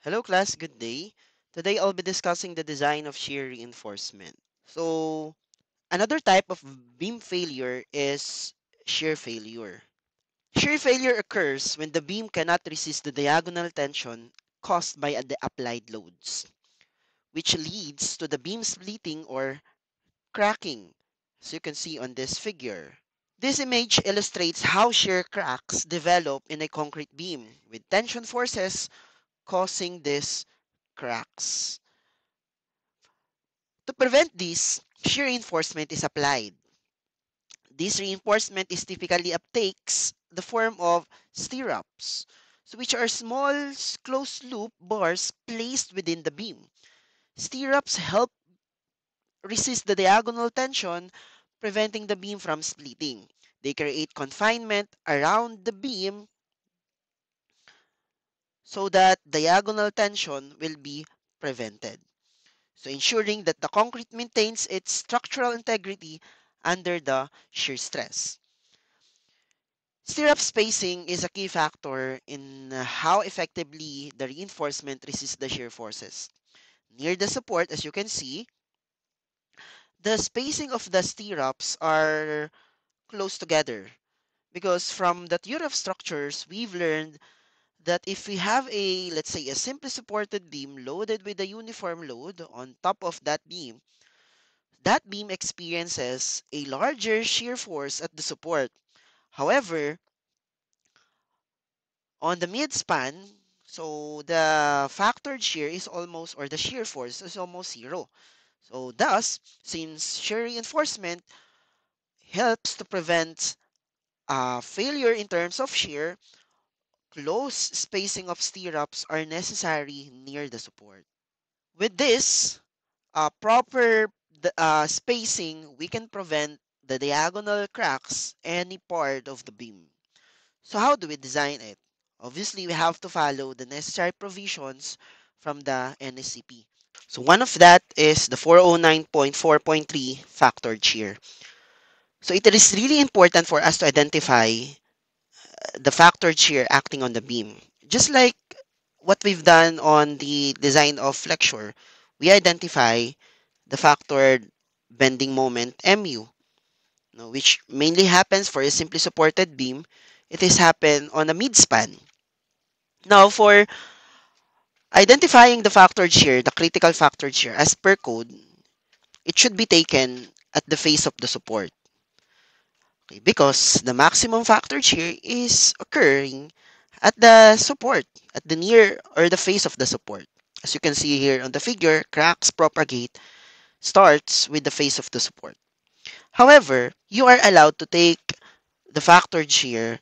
Hello class, good day. Today I'll be discussing the design of shear reinforcement. So, another type of beam failure is shear failure. Shear failure occurs when the beam cannot resist the diagonal tension caused by the applied loads, which leads to the beam splitting or cracking, as you can see on this figure. This image illustrates how shear cracks develop in a concrete beam, with tension forces causing these cracks. To prevent this, shear reinforcement is applied. This reinforcement is typically takes the form of stirrups, so which are small closed loop bars placed within the beam. Stirrups help resist the diagonal tension, preventing the beam from splitting. They create confinement around the beam so that diagonal tension will be prevented. So ensuring that the concrete maintains its structural integrity under the shear stress. Stirrup spacing is a key factor in how effectively the reinforcement resists the shear forces. Near the support, as you can see, the spacing of the stirrups are close together because from the theory of structures, we've learned that if we have a, let's say, a simply supported beam loaded with a uniform load on top of that beam experiences a larger shear force at the support. However, on the midspan, so the factored shear is almost, or the shear force is almost zero. So thus, since shear reinforcement helps to prevent failure in terms of shear, close spacing of stirrups are necessary near the support. With this proper spacing, we can prevent the diagonal cracks any part of the beam. So how do we design it? Obviously, we have to follow the necessary provisions from the NSCP. So one of that is the 409.4.3 factored shear. So it is really important for us to identify the factored shear acting on the beam. Just like what we've done on the design of flexure, we identify the factored bending moment MU, no, which mainly happens for a simply supported beam. It is happen on a midspan. Now, for identifying the factored shear, the critical factored shear, as per code, it should be taken at the face of the support. Okay, because the maximum factored shear is occurring at the support, at the near or the face of the support. As you can see here on the figure, cracks propagate starts with the face of the support. However, you are allowed to take the factored shear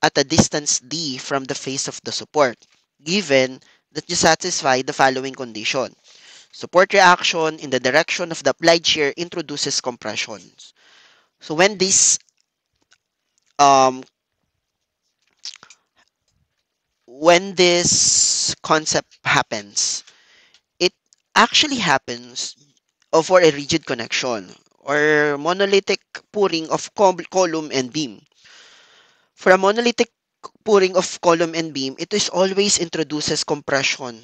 at a distance d from the face of the support, given that you satisfy the following condition. Support reaction in the direction of the applied shear introduces compression. So um, when this concept happens, it actually happens for a rigid connection or monolithic pouring of column and beam. For a monolithic pouring of column and beam, it is always introduces compression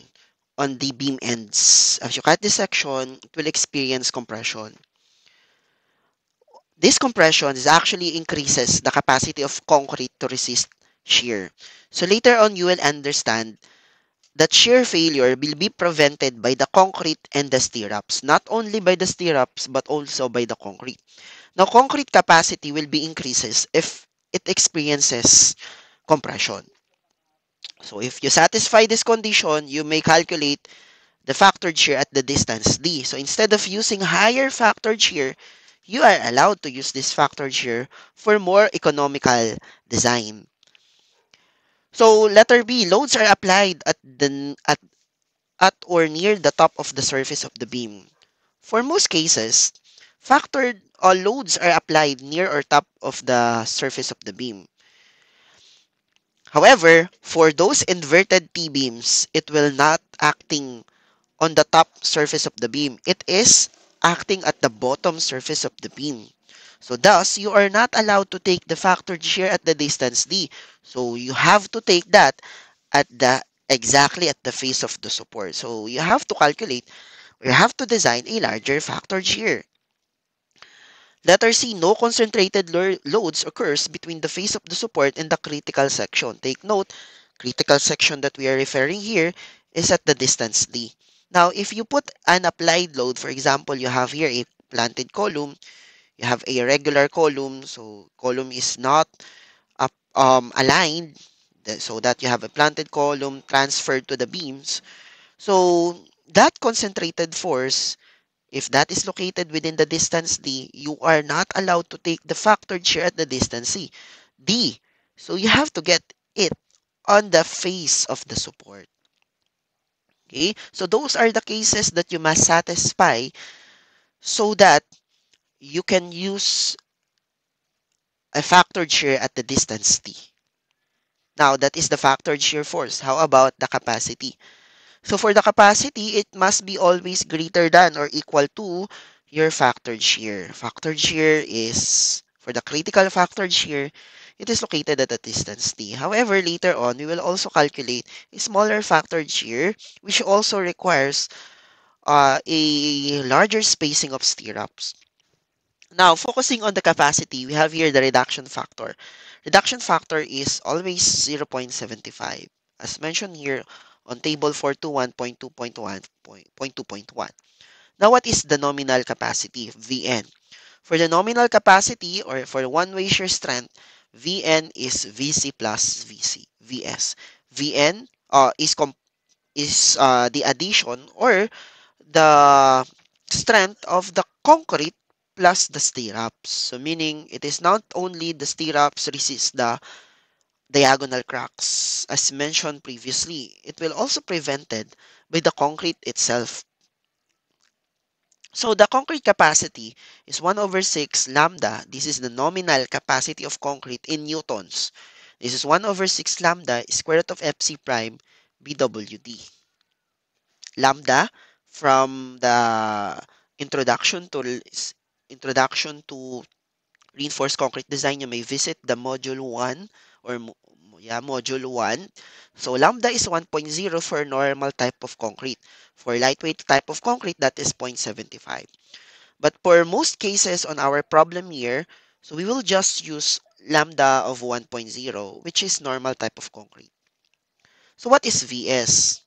on the beam ends. As you cut this section, it will experience compression. This compression is actually increases the capacity of concrete to resist shear. So later on, you will understand that shear failure will be prevented by the concrete and the stirrups. Not only by the stirrups, but also by the concrete. Now, concrete capacity will be increases if it experiences compression. So if you satisfy this condition, you may calculate the factored shear at the distance d. So instead of using higher factored shear, you are allowed to use this factored shear for more economical design. So letter B, loads are applied at or near the top of the surface of the beam. For most cases, factored loads are applied near or top of the surface of the beam. However, for those inverted T-beams, it will not acting on the top surface of the beam. It is acting at the bottom surface of the beam. So thus, you are not allowed to take the factored shear at the distance D. So you have to take that at the exactly at the face of the support. So you have to calculate, or you have to design a larger factored shear. Letter C, no concentrated loads occurs between the face of the support and the critical section. Take note, critical section that we are referring here is at the distance D. Now, if you put an applied load, for example, you have here a planted column, you have a regular column, so column is not aligned, so that you have a planted column transferred to the beams. So that concentrated force, if that is located within the distance D, you are not allowed to take the factored shear at the distance D. So you have to get it on the face of the support. Okay? So those are the cases that you must satisfy so that you can use a factored shear at the distance D. Now, that is the factored shear force. How about the capacity? So for the capacity, it must be always greater than or equal to your factored shear. Factored shear is, for the critical factored shear, it is located at a distance t. However, later on, we will also calculate a smaller factored shear, which also requires a larger spacing of stirrups. Now, focusing on the capacity, we have here the reduction factor. Reduction factor is always 0.75. As mentioned here on table 421.2.1.2.1. Now, what is the nominal capacity, Vn? For the nominal capacity or for one-way shear strength, Vn is Vc plus Vs. Vn is the addition or the strength of the concrete plus the stirrups. So meaning it is not only the stirrups resist the diagonal cracks as mentioned previously, it will also prevented by the concrete itself. So the concrete capacity is 1 over 6 lambda. This is the nominal capacity of concrete in newtons. This is 1 over 6 lambda square root of Fc prime BWD. Lambda from the introduction to introduction to reinforced concrete design, you may visit the module 1 or module 1. So lambda is 1.0 for normal type of concrete. For lightweight type of concrete, that is 0.75. But for most cases on our problem here, so we will just use lambda of 1.0, which is normal type of concrete. So what is Vs?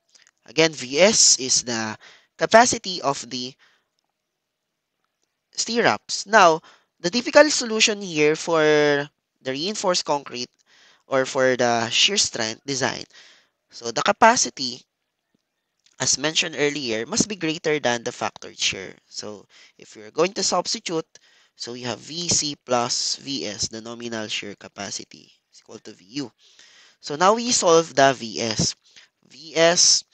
Again, Vs is the capacity of the stirrups. Now, the typical solution here for the reinforced concrete or for the shear strength design, so the capacity, as mentioned earlier, must be greater than the factored shear. So if you're going to substitute, so you have Vc plus Vs, the nominal shear capacity, is equal to Vu. So now we solve the Vs. Vs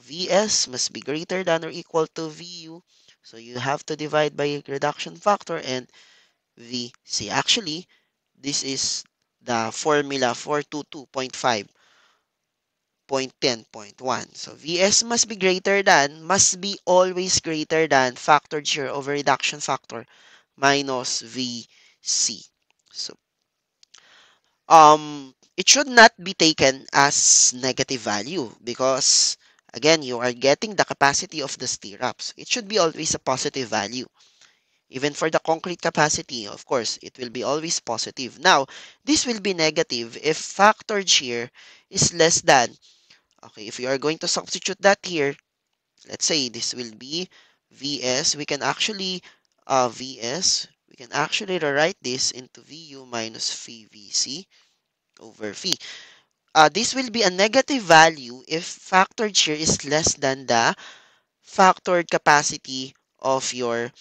Vs must be greater than or equal to Vu. So you have to divide by reduction factor and Vc. Actually, this is the formula for 222.5.10.1. So Vs must be always greater than factored shear over reduction factor minus Vc. So it should not be taken as negative value because again you are getting the capacity of the stirrups. It should be always a positive value. Even for the concrete capacity, of course, it will be always positive. Now, this will be negative if factored shear is less than. Okay, if you are going to substitute that here, let's say this will be Vs. We can actually rewrite this into Vu minus phi Vc over phi. This will be a negative value if factored shear is less than the factored capacity of your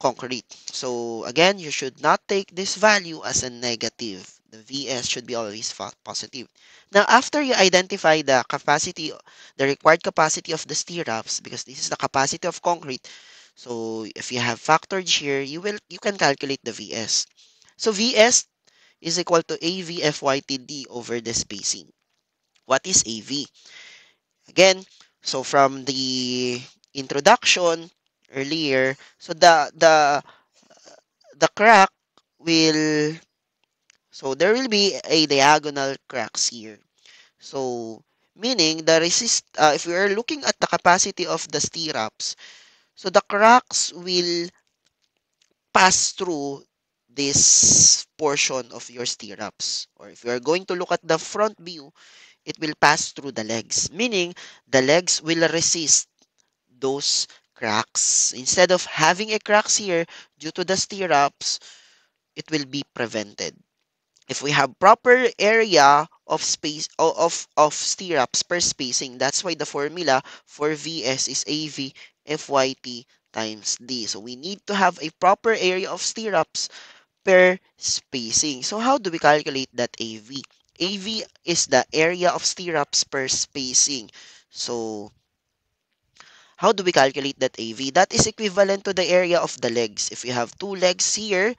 concrete. So again, you should not take this value as a negative. The Vs should be always positive. Now, after you identify the capacity, the required capacity of the stirrups, because this is the capacity of concrete, so if you have factored shear, you can calculate the Vs. So Vs is equal to AVFYTD over the spacing. What is AV? Again, so from the introduction earlier, so the crack will, so there will be a diagonal cracks here. So Meaning, if we are looking at the capacity of the stirrups, so the cracks will pass through this portion of your stirrups. Or if you are going to look at the front view, it will pass through the legs, meaning the legs will resist those cracks. Instead of having a cracks here due to the stirrups, it will be prevented. If we have proper area of space of stirrups per spacing, that's why the formula for VS is AV FYT times D. So we need to have a proper area of stirrups per spacing. So how do we calculate that AV? AV is the area of stirrups per spacing. So how do we calculate that AV? That is equivalent to the area of the legs. If you have two legs here,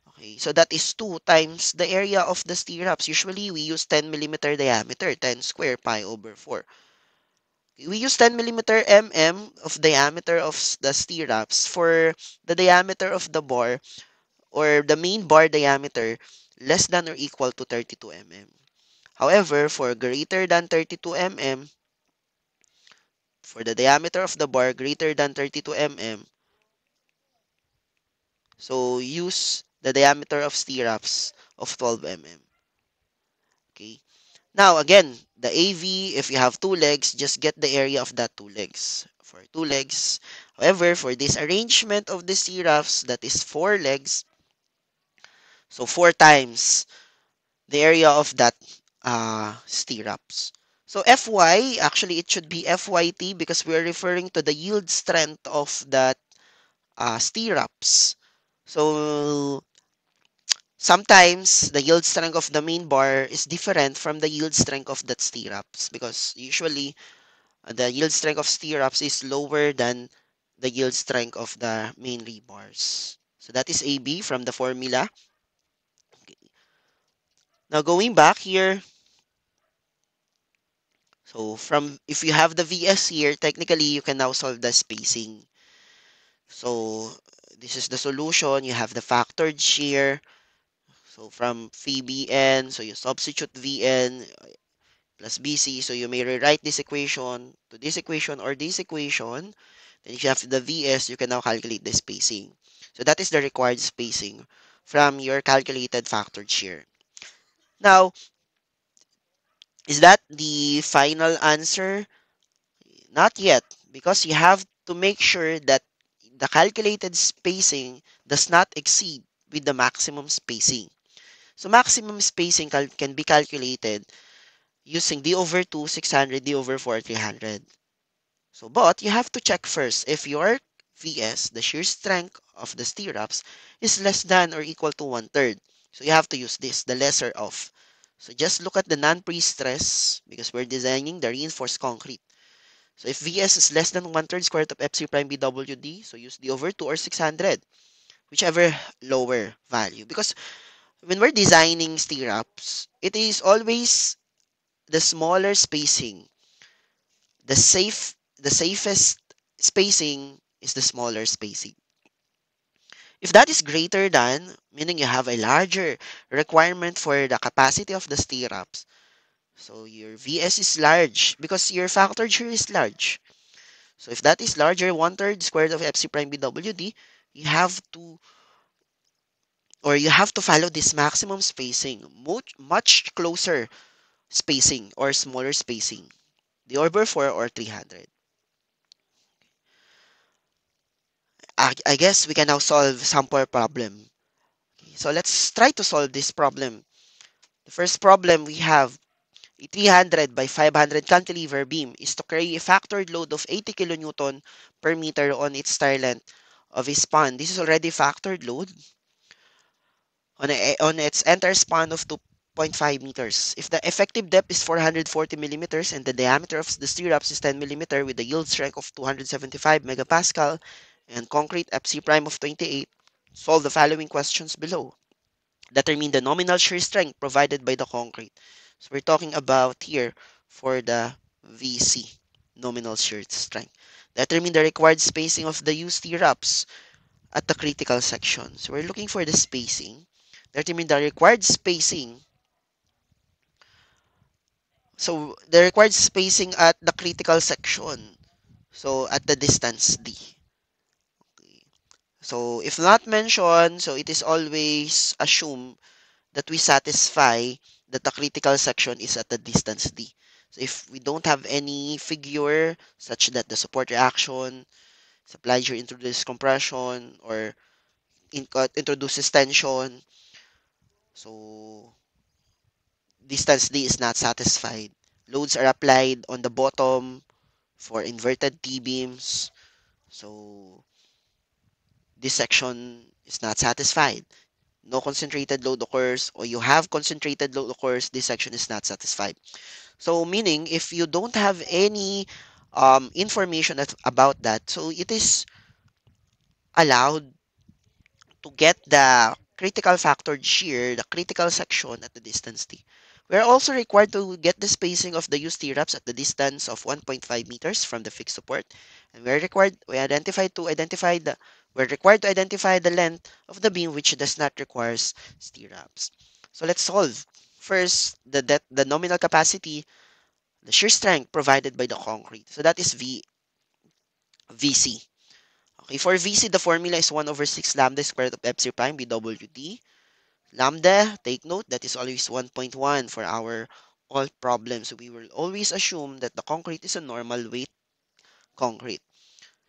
okay, so that is 2 times the area of the stirrups. Usually, we use 10 millimeter diameter, 10 square pi over 4. We use 10 millimeter of diameter of the stirrups for the diameter of the bar or the main bar diameter less than or equal to 32 mm. However, for greater than 32 mm, for the diameter of the bar greater than 32 mm, so use the diameter of stirrups of 12 mm. Okay. Now, again, the AV, if you have two legs, just get the area of that two legs. For two legs. However, for this arrangement of the stirrups, that is four legs. So, four times the area of that stirrups. So, FY, actually, it should be FYT because we're referring to the yield strength of that stirrups. So, sometimes the yield strength of the main bar is different from the yield strength of that stirrups because usually the yield strength of stirrups is lower than the yield strength of the main rebars. So that is AB from the formula. Okay. Now going back here, so from if you have the VS here, technically you can now solve the spacing. So this is the solution. You have the factored shear. So from VBN, so you substitute VN plus BC. So you may rewrite this equation to this equation or this equation. Then if you have the VS, you can now calculate the spacing. So that is the required spacing from your calculated factored shear. Now, is that the final answer? Not yet, because you have to make sure that the calculated spacing does not exceed with the maximum spacing. So maximum spacing can be calculated using d over 2, 600, d over 4, 300. So, but you have to check first if your VS, the shear strength of the stirrups, is less than or equal to 1/3. So you have to use this, the lesser of. So just look at the non-pre-stress because we're designing the reinforced concrete. So if VS is less than 1/3 square root of FC prime BWD, so use D over 2 or 600, whichever lower value. Because when we're designing stirrups, it is always the smaller spacing. The safest spacing is the smaller spacing. If that is greater than, meaning you have a larger requirement for the capacity of the stirrups, so your VS is large because your factor here is large. So if that is larger, 1/3 square root of FC prime BWD, you have to you have to follow this maximum spacing, much closer spacing or smaller spacing, the over 4 or 300. I guess we can now solve sample problem. Okay, so let's try to solve this problem. The first problem we have a 300 by 500 cantilever beam is to carry a factored load of 80 kilonewton per meter on its tire length of a span. This is already factored load on its entire span of 2.5 meters. If the effective depth is 440 millimeters and the diameter of the stirrups is 10 millimeter with a yield strength of 275 megapascal and concrete FC prime of 28, solve the following questions below. Determine the nominal shear strength provided by the concrete. So we're talking about here for the VC, nominal shear strength. Determine the required spacing of the used stirrups at the critical section. So we're looking for the spacing. Determine the required spacing. So the required spacing at the critical section. So at the distance D. Okay. So if not mentioned, so it is always assumed that we satisfy that the critical section is at the distance D. So if we don't have any figure such that the support reaction, supply shear introduces compression, or introduces tension, so distance D is not satisfied. Loads are applied on the bottom for inverted T-beams. So this section is not satisfied. No concentrated load occurs, or you have concentrated load occurs, this section is not satisfied. So meaning if you don't have any information about that, so it is allowed to get the critical factor shear, the critical section at the distance t. We are also required to get the spacing of the used stirrups at the distance of 1.5 meters from the fixed support. And we're required to identify the length of the beam which does not require stirrups. So let's solve. First, the nominal capacity, the shear strength provided by the concrete. So that is VC. Okay, for VC, the formula is 1 over 6 lambda squared of Epsilon prime BWT. Lambda, take note, that is always 1.1 for our all problems. So we will always assume that the concrete is a normal weight concrete.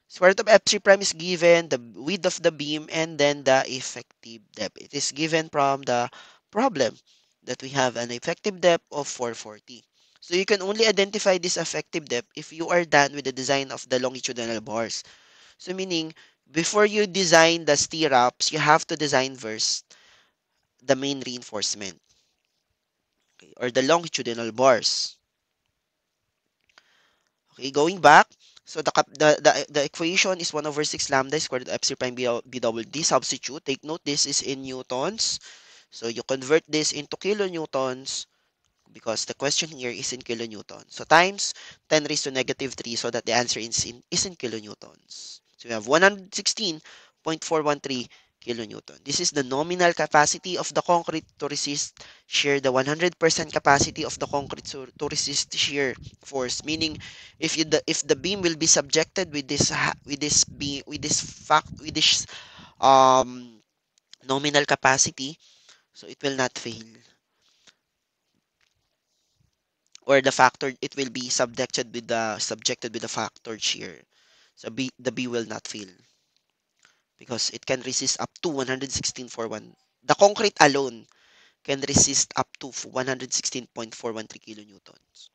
Square root of F3 prime is given, the width of the beam, and then the effective depth. It is given from the problem that we have an effective depth of 440. So you can only identify this effective depth if you are done with the design of the longitudinal bars. So meaning, before you design the stirrups, you have to design first the main reinforcement, okay, or the longitudinal bars. Okay, going back, so the equation is 1 over 6 lambda squared root of epsilon prime b double d. Substitute. Take note, this is in newtons. So you convert this into kilonewtons because the question here is in kilonewtons. So times 10 raised to negative 3 so that the answer is in kilonewtons. So we have 116.413 kilonewton. This is the nominal capacity of the concrete to resist shear, the 100% capacity of the concrete to resist shear force. Meaning, if the beam will be subjected with this nominal capacity, so it will not fail, or the factor it will be subjected with the factor shear. So the B will not fail because it can resist up to 116.41. The concrete alone can resist up to 116.413 kilonewtons.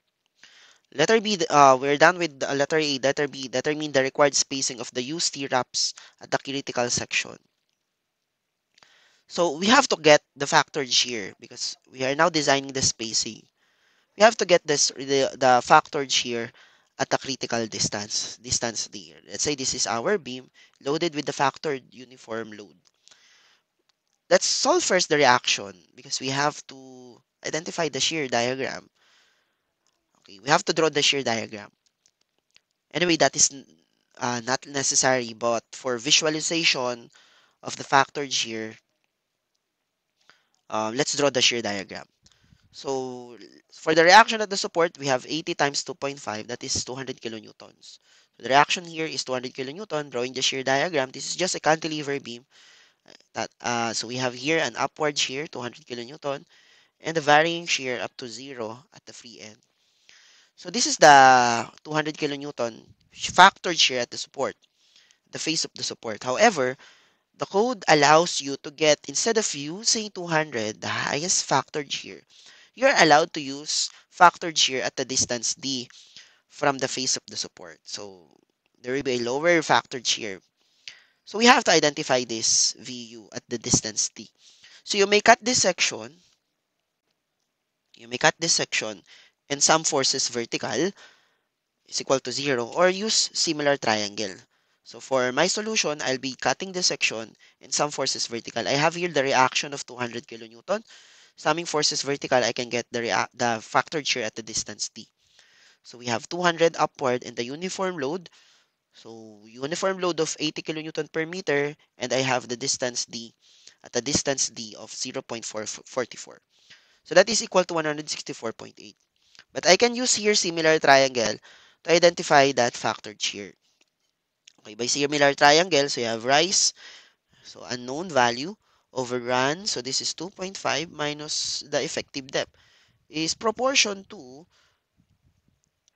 Letter B, we're done with letter A. Letter B, determine the required spacing of the used T-wraps at the critical section. So we have to get the factored shear because we are now designing the spacing. We have to get the factored shear at the critical distance D. Let's say this is our beam loaded with the factored uniform load. Let's solve first the reaction because we have to identify the shear diagram. Okay, we have to draw the shear diagram. Anyway, that is not necessary, but for visualization of the factored shear, let's draw the shear diagram. So for the reaction at the support, we have 80 times 2.5, that is 200 kilonewtons. So the reaction here is 200 kilonewton. Drawing the shear diagram, this is just a cantilever beam. So we have here an upward shear, 200 kilonewton, and a varying shear up to 0 at the free end. So this is the 200 kilonewton factored shear at the support, the face of the support. However, the code allows you to get, instead of using 200, the highest factored shear, you're allowed to use factored shear at the distance D from the face of the support. So there will be a lower factored shear. So we have to identify this VU at the distance D. So you may cut this section, and some forces vertical is equal to 0, or use similar triangle. So for my solution, I'll be cutting this section and some forces vertical. I have here the reaction of 200 kilonewton. Summing forces vertical, I can get the factored shear at the distance t. So we have 200 upward and the uniform load. So uniform load of 80 kilonewton per meter, and I have the distance d at the distance d of 0.444. So that is equal to 164.8. But I can use here similar triangle to identify that factored shear. Okay, by similar triangle, so you have rise, so unknown value, over run, so this is 2.5 minus the effective depth, is proportion to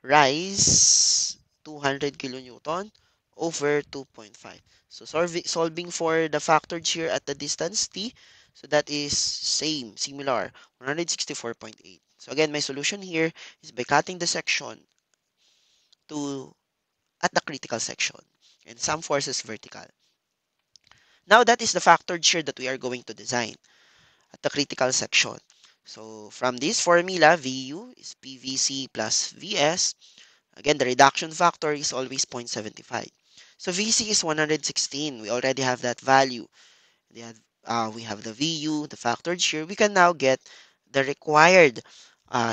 rise 200 kilonewton over 2.5. So solving for the factored shear at the distance t, so that is similar, 164.8. So again, my solution here is by cutting the section to at the critical section and some forces vertical. Now that is the factored shear that we are going to design at the critical section. So from this formula, VU is PVC plus VS. Again, the reduction factor is always 0.75. So VC is 116. We already have that value. We have the VU, the factored shear. We can now get the required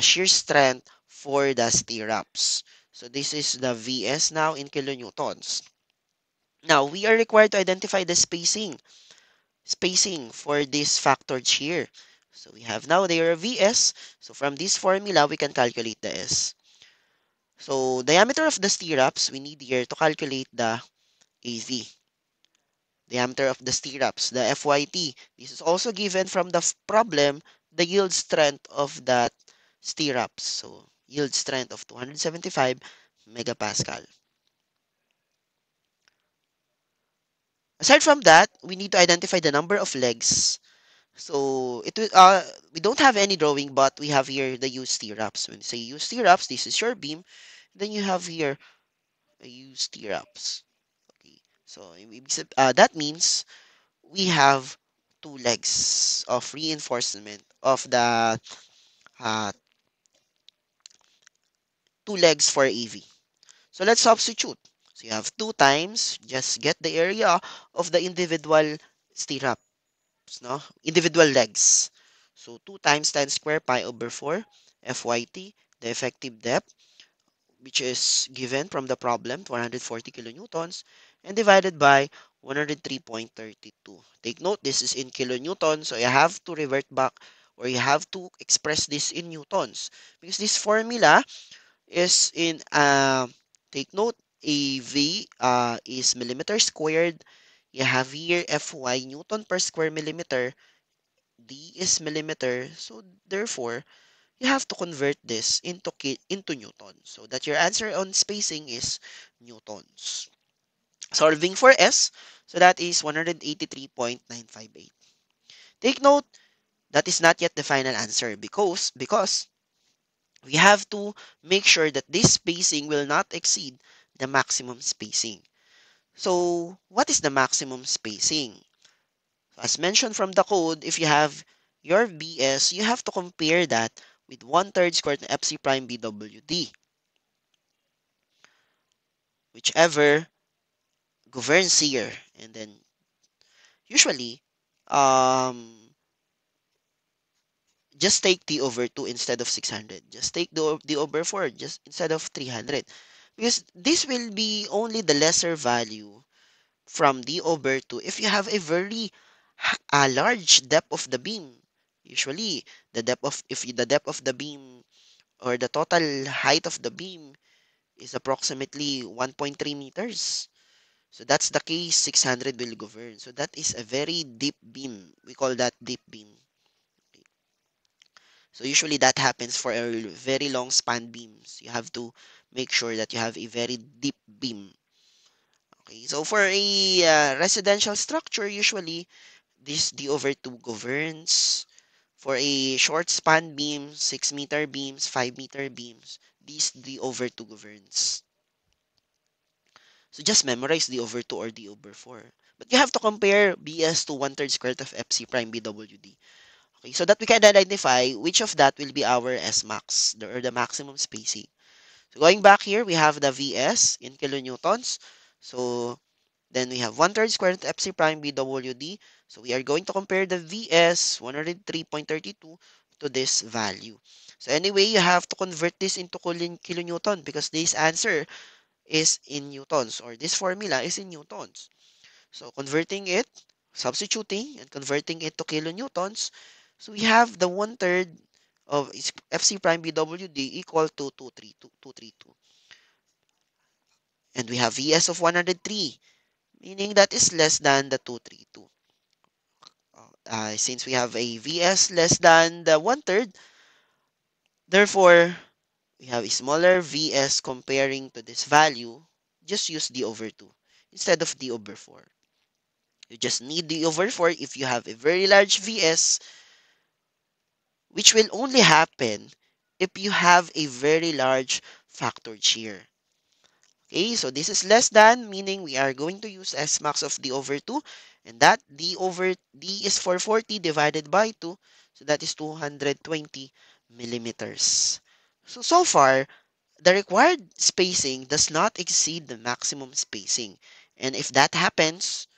shear strength for the stirrups. So this is the VS now in kilonewtons. Now, we are required to identify the spacing for this factored shear. So we have now there VS. So from this formula, we can calculate the S. So diameter of the stirrups, we need here to calculate the AV. Diameter of the stirrups, the FYT. This is also given from the problem, the yield strength of that stirrups. So yield strength of 275 megapascal. Aside from that, we need to identify the number of legs. So we don't have any drawing, but we have here the used stirrups. When you say used stirrups, this is your beam. Then you have here a used stirrups. Okay. So that means we have two legs of reinforcement of the uh, two legs for AV. So let's substitute. So you have 2 times, just get the area of the individual stirrups, no? Individual legs. So 2 times tan square pi over 4 FYT, the effective depth, which is given from the problem, 140 kilonewtons, and divided by 103.32. Take note, this is in kilonewtons, so you have to revert back or you have to express this in newtons because this formula is in, take note, AV is millimeter squared. You have here Fy Newton per square millimeter. D is millimeter. So therefore, you have to convert this into newtons. So that your answer on spacing is newtons. Solving for S, so that is 183.958. Take note, that is not yet the final answer because we have to make sure that this spacing will not exceed the maximum spacing. So, what is the maximum spacing? As mentioned from the code, if you have your BS, you have to compare that with 1/3 squared FC prime BWD, whichever governs here. And then, usually, um, just take D over 2 instead of 600. Just take D over 4 just instead of 300. Because this will be only the lesser value from D over 2 if you have a very large depth of the beam. Usually, the depth of the beam or the total height of the beam is approximately 1.3 meters. So that's the case, 600 will govern. So that is a very deep beam. We call that deep beam. Okay. So usually that happens for a very long span beams. You have to make sure that you have a very deep beam. Okay, so for a residential structure, usually this D over 2 governs. For a short span beam, 6-meter beams, 5-meter beams, this D over 2 governs. So just memorize D over 2 or D over 4. But you have to compare BS to 1/3 squared of FC prime BWD. Okay, so that we can identify which of that will be our S max, or the maximum spacing. So going back here, we have the VS in kilonewtons. So then we have 1/3 squared FC prime BWD. So we are going to compare the VS 103.32 to this value. So anyway, you have to convert this into kilonewton because this answer is in newtons or this formula is in newtons. So converting it, substituting and converting it to kilonewtons. So we have the 1/3 of FC prime BWD equal to 232. And we have Vs of 103, meaning that is less than the 232. Since we have a Vs less than the one-third, therefore, we have a smaller Vs comparing to this value. Just use d over 2 instead of d over 4. You just need d over 4 if you have a very large Vs, which will only happen if you have a very large factored shear. Okay, so this is less than, meaning we are going to use S max of d over 2, and that d over d is 440 divided by 2, so that is 220 millimeters. So far, the required spacing does not exceed the maximum spacing. And if that happens,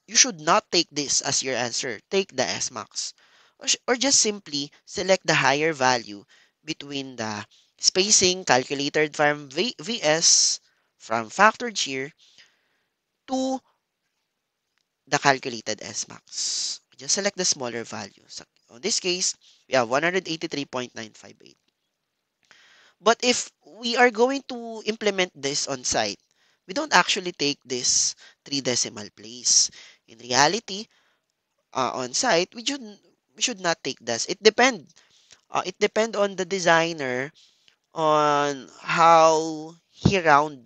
you should not take this as your answer. Take the S max. Or just simply select the higher value between the spacing calculated from VS from factored shear to the calculated S max. Just select the smaller value. So in this case, we have 183.958. But if we are going to implement this on site, we don't actually take this 3 decimal place. In reality, on site, we should not take this. It depend on the designer on how he round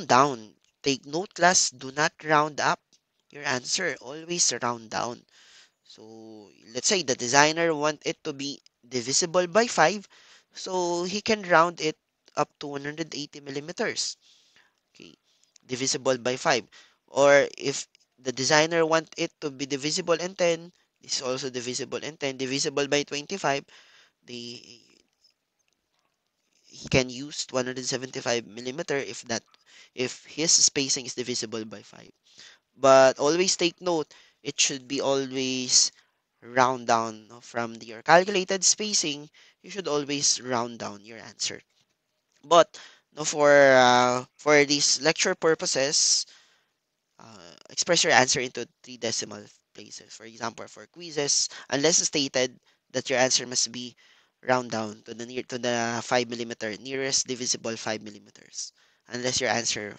down. Take note, class. Do not round up your answer. Always round down. So let's say the designer want it to be divisible by 5, so he can round it up to 180 millimeters. Okay, divisible by 5. Or if the designer want it to be divisible in 10, this is also divisible in 10, divisible by 25, the he can use 175 millimeter if his spacing is divisible by 5. But always take note, it should be always round down from your calculated spacing. You should always round down your answer. But no, for these lecture purposes, express your answer into 3 decimal places. For example, for quizzes, unless stated that your answer must be round down to the 5 millimeter nearest divisible 5 millimeters. Unless your answer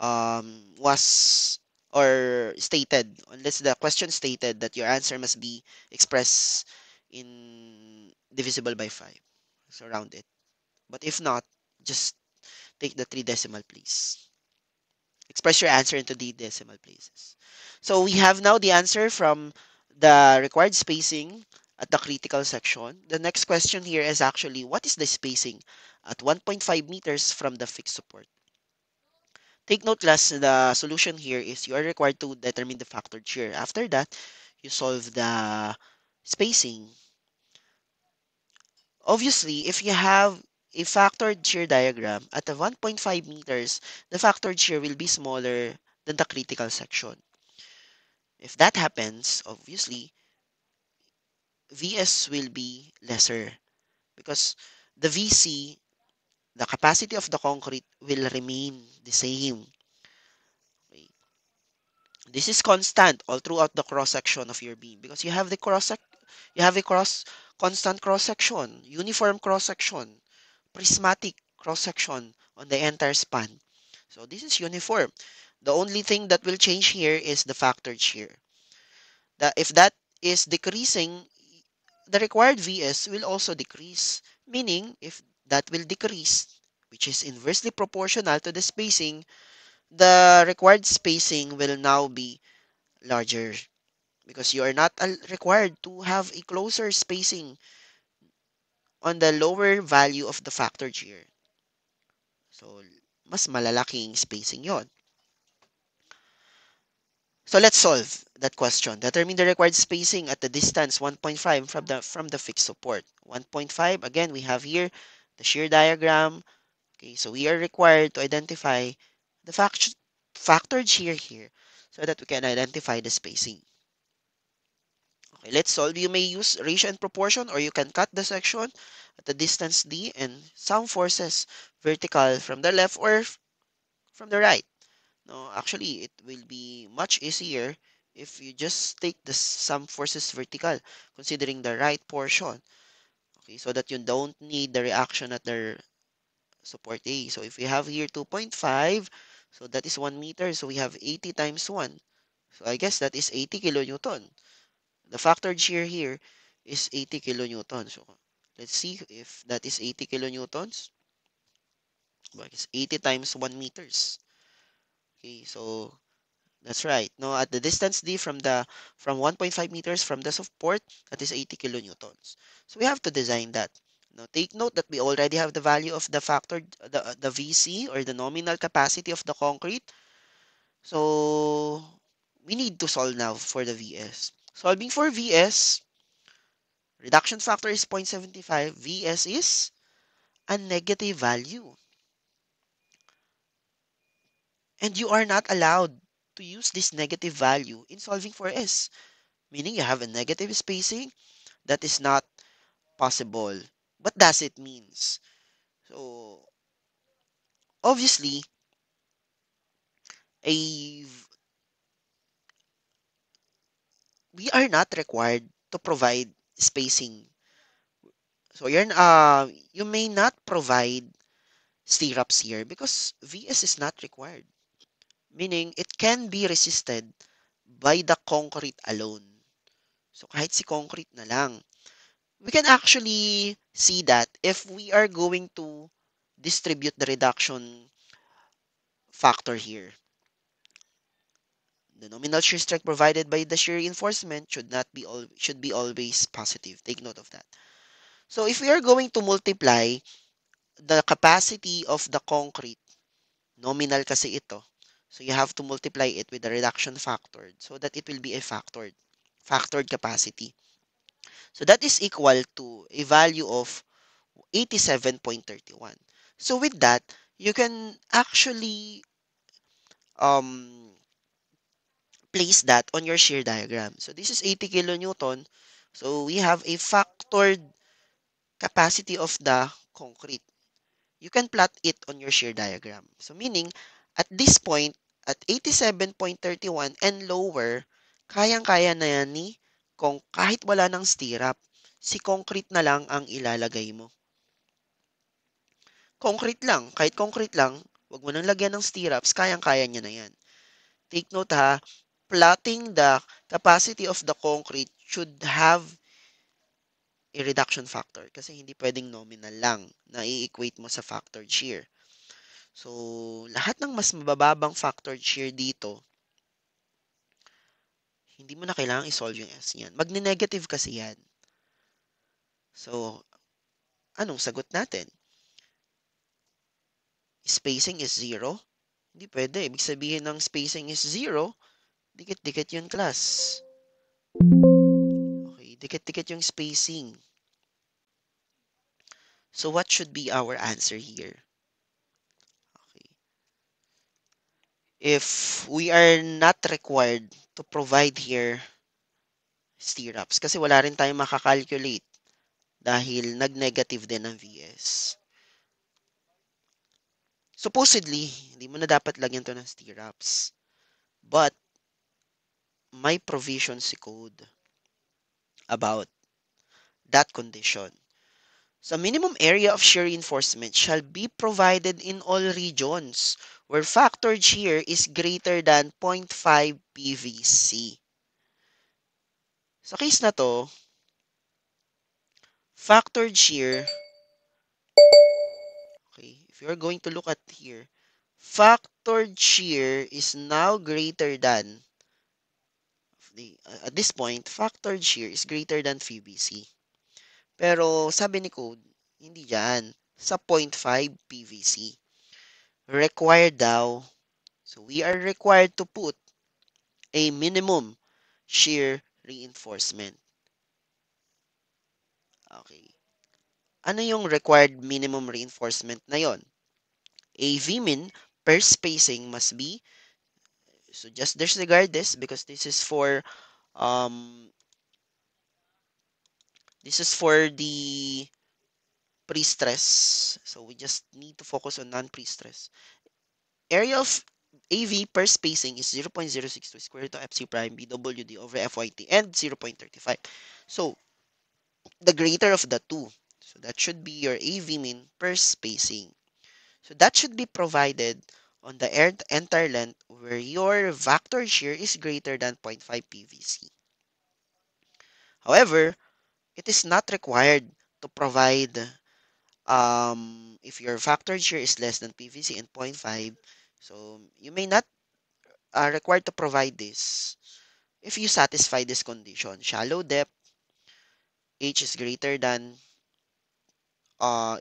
was or stated, unless the question stated that your answer must be expressed in divisible by 5. So round it. But if not, just take the 3 decimal place. Express your answer into the decimal places. So we have now the answer from the required spacing at the critical section. The next question here is actually what is the spacing at 1.5 meters from the fixed support? Take note, class, the solution here is you are required to determine the factored shear. After that, you solve the spacing. Obviously, if you have a factored shear diagram at the 1.5 meters, the factored shear will be smaller than the critical section. If that happens, obviously, Vs will be lesser because the VC, the capacity of the concrete, will remain the same. Okay. This is constant all throughout the cross section of your beam because you have a constant cross section, uniform cross section, prismatic cross section on the entire span. So this is uniform. The only thing that will change here is the factored shear. That if that is decreasing, the required Vs will also decrease. Meaning, if that will decrease, which is inversely proportional to the spacing, the required spacing will now be larger because you are not required to have a closer spacing on the lower value of the factored shear. So, mas malalaking spacing yon. So let's solve that question. Determine the required spacing at the distance 1.5 from the fixed support. 1.5, again, we have here the shear diagram. Okay, so we are required to identify the factored shear here so that we can identify the spacing. Okay, let's solve. You may use ratio and proportion or you can cut the section at the distance d and some forces vertical from the left or from the right. No, actually, it will be much easier if you just take the sum forces vertical, considering the right portion, okay, so that you don't need the reaction at the support A. So if we have here 2.5, so that is 1 meter, so we have 80 times 1. So I guess that is 80 kilonewton. The factored shear here is 80 kilonewtons. So let's see if that is 80 kilonewtons. Well, it's 80 times 1 meters. Okay, so that's right. No, at the distance D from 1.5 meters from the support, that is 80 kilonewtons. So we have to design that. Now take note that we already have the value of the factored the VC or the nominal capacity of the concrete. So we need to solve now for the VS. Solving for VS, reduction factor is 0.75. VS is a negative value. And you are not allowed to use this negative value in solving for S. Meaning you have a negative spacing, that is not possible. What does it means? So, obviously, a, we are not required to provide spacing. So, you may not provide stirrups here because VS is not required. Meaning, it can be resisted by the concrete alone. So, kahit si concrete na lang. We can actually see that if we are going to distribute the reduction factor here. The nominal shear strength provided by the shear reinforcement should be always positive. Take note of that. So if we are going to multiply the capacity of the concrete, nominal kasi ito. So you have to multiply it with the reduction factor so that it will be a factored capacity. So that is equal to a value of 87.31. So with that, you can actually um place that on your shear diagram. So this is 80 kilonewton. So we have a factored capacity of the concrete. You can plot it on your shear diagram. So meaning, at this point, at 87.31 and lower, kayang-kaya na yan ni kung kahit wala ng stirrup, si concrete na lang ang ilalagay mo. Concrete lang, kahit concrete lang, wag mo nang lagyan ng stirrups, kayang-kaya niya na yan. Take note ha, plotting the capacity of the concrete should have a reduction factor kasi hindi pwedeng nominal lang na i-equate mo sa factored shear. So, lahat ng mas mabababang factored shear dito, hindi mo na kailangang i-solve yung S niyan. Magne-negative kasi yan. So, anong sagot natin? Spacing is 0? Hindi pwede. Ibig sabihin ng spacing is 0, dikit-dikit yun, class. Okay, dikit-dikit yung spacing. So, what should be our answer here? Okay. If we are not required to provide here stirrups, kasi wala rin tayong makakalculate dahil nag-negative din ang VS. Supposedly, hindi mo na dapat lagyan to ng stirrups. But, may provision si code about that condition. So, minimum area of shear reinforcement shall be provided in all regions where factored shear is greater than 0.5 PVC. Sa case na to, factored shear, okay, if you're going to look at here, factored shear is now greater than, at this point, factored shear is greater than PVC. Pero sabi ni code, hindi dyan. Sa 0.5 PVC. Required daw. So we are required to put a minimum shear reinforcement. Okay. Ano yung required minimum reinforcement na yon? A Vmin per spacing must be, so just disregard this because um this is for the pre-stress. So we just need to focus on non-pre-stress. Area of AV per spacing is 0.062 square root of FC prime BWD over FYT and 0.35. So, the greater of the two. So, that should be your AV mean per spacing. So, that should be provided on the entire length where your vector shear is greater than 0.5 PVC. However, it is not required to provide if your factor shear is less than PVC and zero point 0.5, so you may not required to provide this if you satisfy this condition. Shallow depth, H is greater than,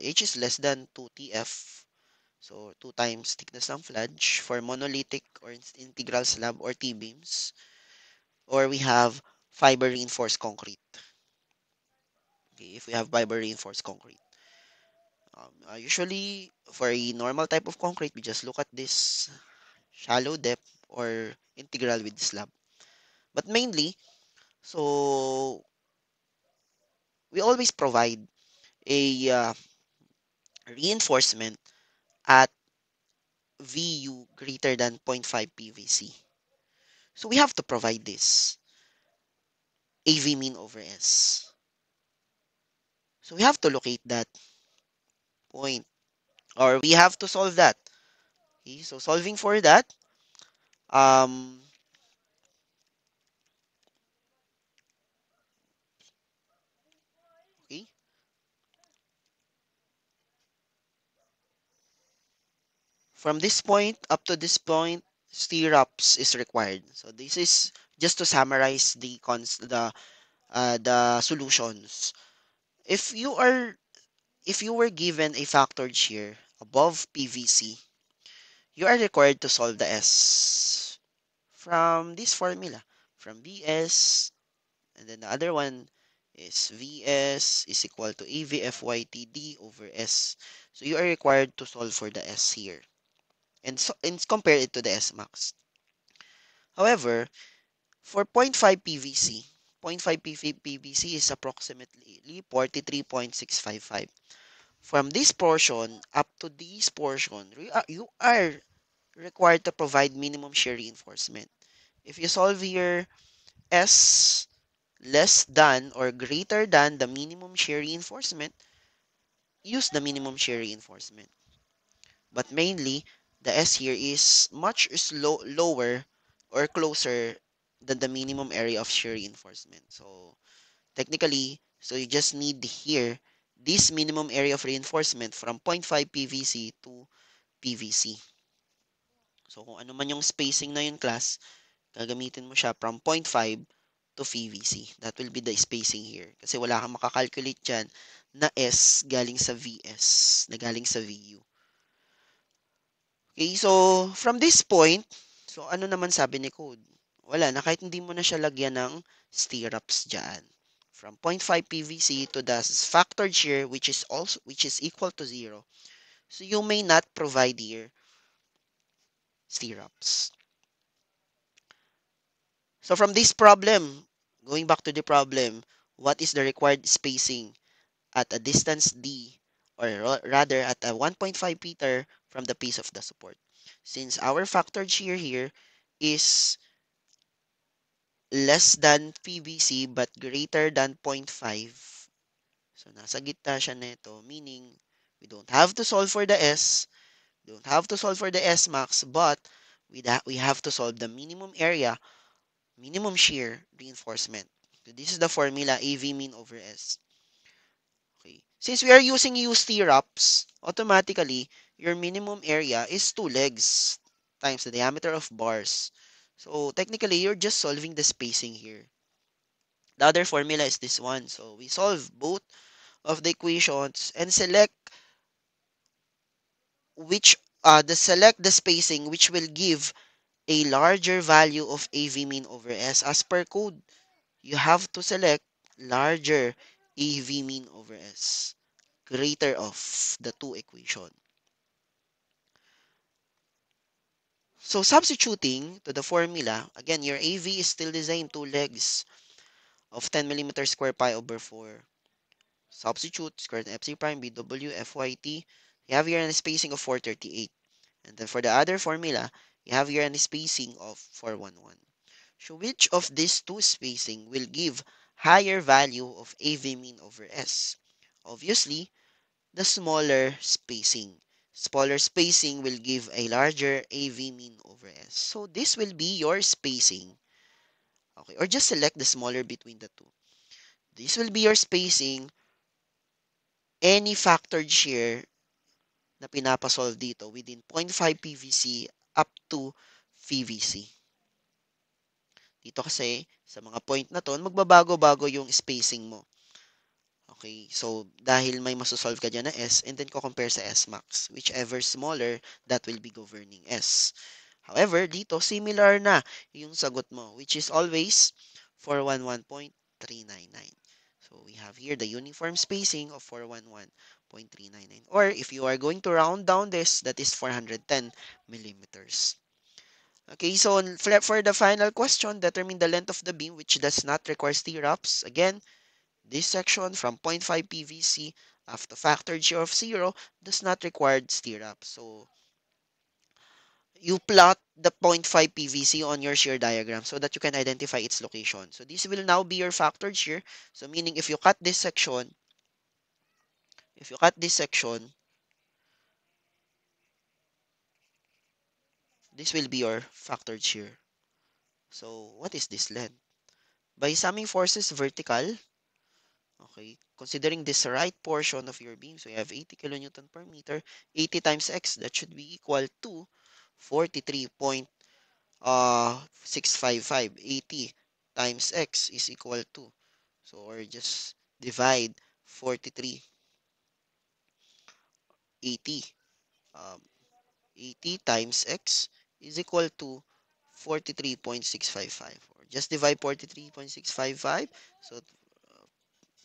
H is less than 2 TF, so 2 times thickness ng flange for monolithic or integral slab or T-beams, or we have fiber reinforced concrete. Okay, if we have fiber reinforced concrete. Usually, for a normal type of concrete, we just look at this shallow depth or integral with slab. But mainly, so we always provide a reinforcement at VU greater than zero point 0.5 PVC. So we have to provide this AV mean over S. So we have to locate that point or we have to solve that. Okay, so solving for that, um, okay, from this point up to this point, stirrups is required. So this is just to summarize the solutions. If you are if you were given a factored shear above PVC, you are required to solve the S from this formula, from VS, and then the other one is VS is equal to AVFYTD over S. So you are required to solve for the S here and compare it to the S max. However, for zero point 0.5 PVC, zero point 0.5 PVC is approximately 43.655. From this portion up to this portion, you are required to provide minimum shear reinforcement. If you solve here S less than or greater than the minimum shear reinforcement, use the minimum shear reinforcement. But mainly, the S here is much lower or closer than the minimum area of shear reinforcement. So technically, so you just need here this minimum area of reinforcement from zero point 0.5 PVC to PVC. So kung ano man yung spacing na yun class, gagamitin mo siya from zero point 0.5 to PVC. That will be the spacing here. Kasi wala kang makakalculate dyan na S galing sa VS, na galing sa VU. Okay, so from this point, so ano naman sabi ni code? Wala na, kahit hindi mo na siya lagyan ng stirrups dyan. From 0.5 PVC to the factored shear which is equal to 0. So you may not provide here stirrups. So from this problem, going back to the problem, what is the required spacing at a distance D, or rather at a 1.5 meter from the base of the support? Since our factored shear here is less than PVC but greater than zero point 0.5, so nasa gitna siya nito, meaning we don't have to solve for the S, don't have to solve for the S max, but we have to solve the minimum area, minimum shear reinforcement. So this is the formula AV mean over S. Okay. Since we are using U stirrups, automatically, your minimum area is 2 legs times the diameter of bars. So technically, you're just solving the spacing here. The other formula is this one. So we solve both of the equations and select the spacing which will give a larger value of AV mean over S. As per code, you have to select larger AV mean over S, greater of the two equation. So substituting to the formula, again, your AV is still the same, two legs of 10 millimeter square pi over 4. Substitute square root FC prime BW FYT. You have here a spacing of 438. And then for the other formula, You have here a spacing of 411. So which of these two spacing will give higher value of AV mean over S? Obviously, the smaller spacing. Smaller spacing will give a larger AV mean over S. So this will be your spacing. Okay, or just select the smaller between the two. This will be your spacing. Any factored shear na pinapasolve dito within 0.5 PVC up to PVC. Dito kasi, sa mga point na to, magbabago-bago yung spacing mo. Okay, so dahil may masosolve ka dyan na S, and then ko-compare sa S max. Whichever smaller, that will be governing S. However, dito, similar na yung sagot mo, which is always 411.399. So, we have here the uniform spacing of 411.399. Or, if you are going to round down this, that is 410 millimeters. Okay, so for the final question, determine the length of the beam which does not require stirrups. Again, this section from 0.5 PVC after factored shear of 0 does not require stirrups. So, you plot the 0.5 PVC on your shear diagram so that you can identify its location. So, this will now be your factored shear. So, meaning if you cut this section, this will be your factored shear. So, what is this length? By summing forces vertical, okay, considering this right portion of your beam, so you have 80 kilonewton per meter, 80 times x, that should be equal to 43.655. 80 times x is equal to, so or just divide 43, 80. Um, 80 times x is equal to 43.655. Or just divide 43.655. So,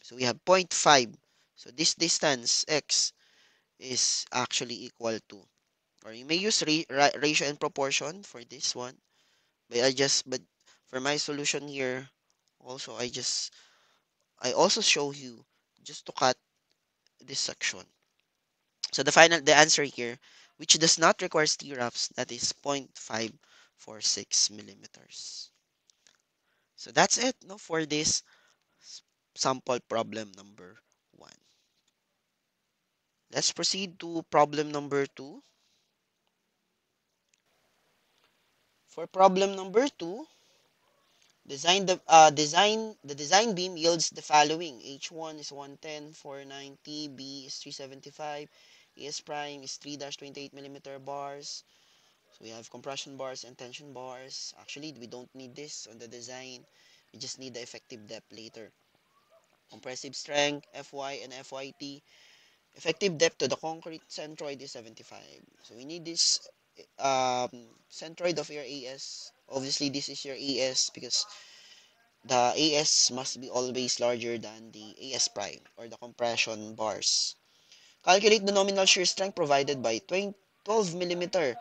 so we have zero point 0.5. So this distance x is actually equal to, or you may use ratio and proportion for this one. But for my solution here, also I also show you just to cut this section. So the answer here, which does not require stirrups, that is 0.546 millimeters. So that's it, no, for this sample problem number 1. Let's proceed to problem number 2. For problem number 2, the design beam yields the following: H1 is 110, 490, B is 375, ES prime is 3-28 millimeter bars. So we have compression bars and tension bars. Actually, we don't need this on the design. We just need the effective depth later. Compressive strength, Fy and Fyt. Effective depth to the concrete centroid is 75. So we need this centroid of your AS. Obviously, this is your AS because the AS must be always larger than the AS prime or the compression bars. Calculate the nominal shear strength provided by 12 millimeter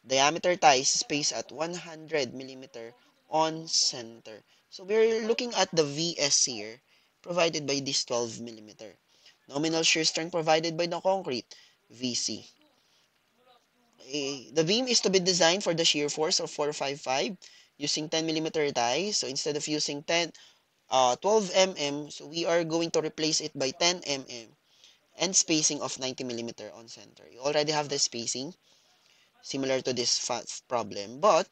diameter ties spaced at 100 millimeter on center. So we're looking at the VS here provided by this 12 millimeter. Nominal shear strength provided by the concrete, VC. The beam is to be designed for the shear force of 455 using 10 millimeter ties. So instead of using 12 mm, so we are going to replace it by 10 mm and spacing of 90 millimeter on center. You already have the spacing similar to this problem, but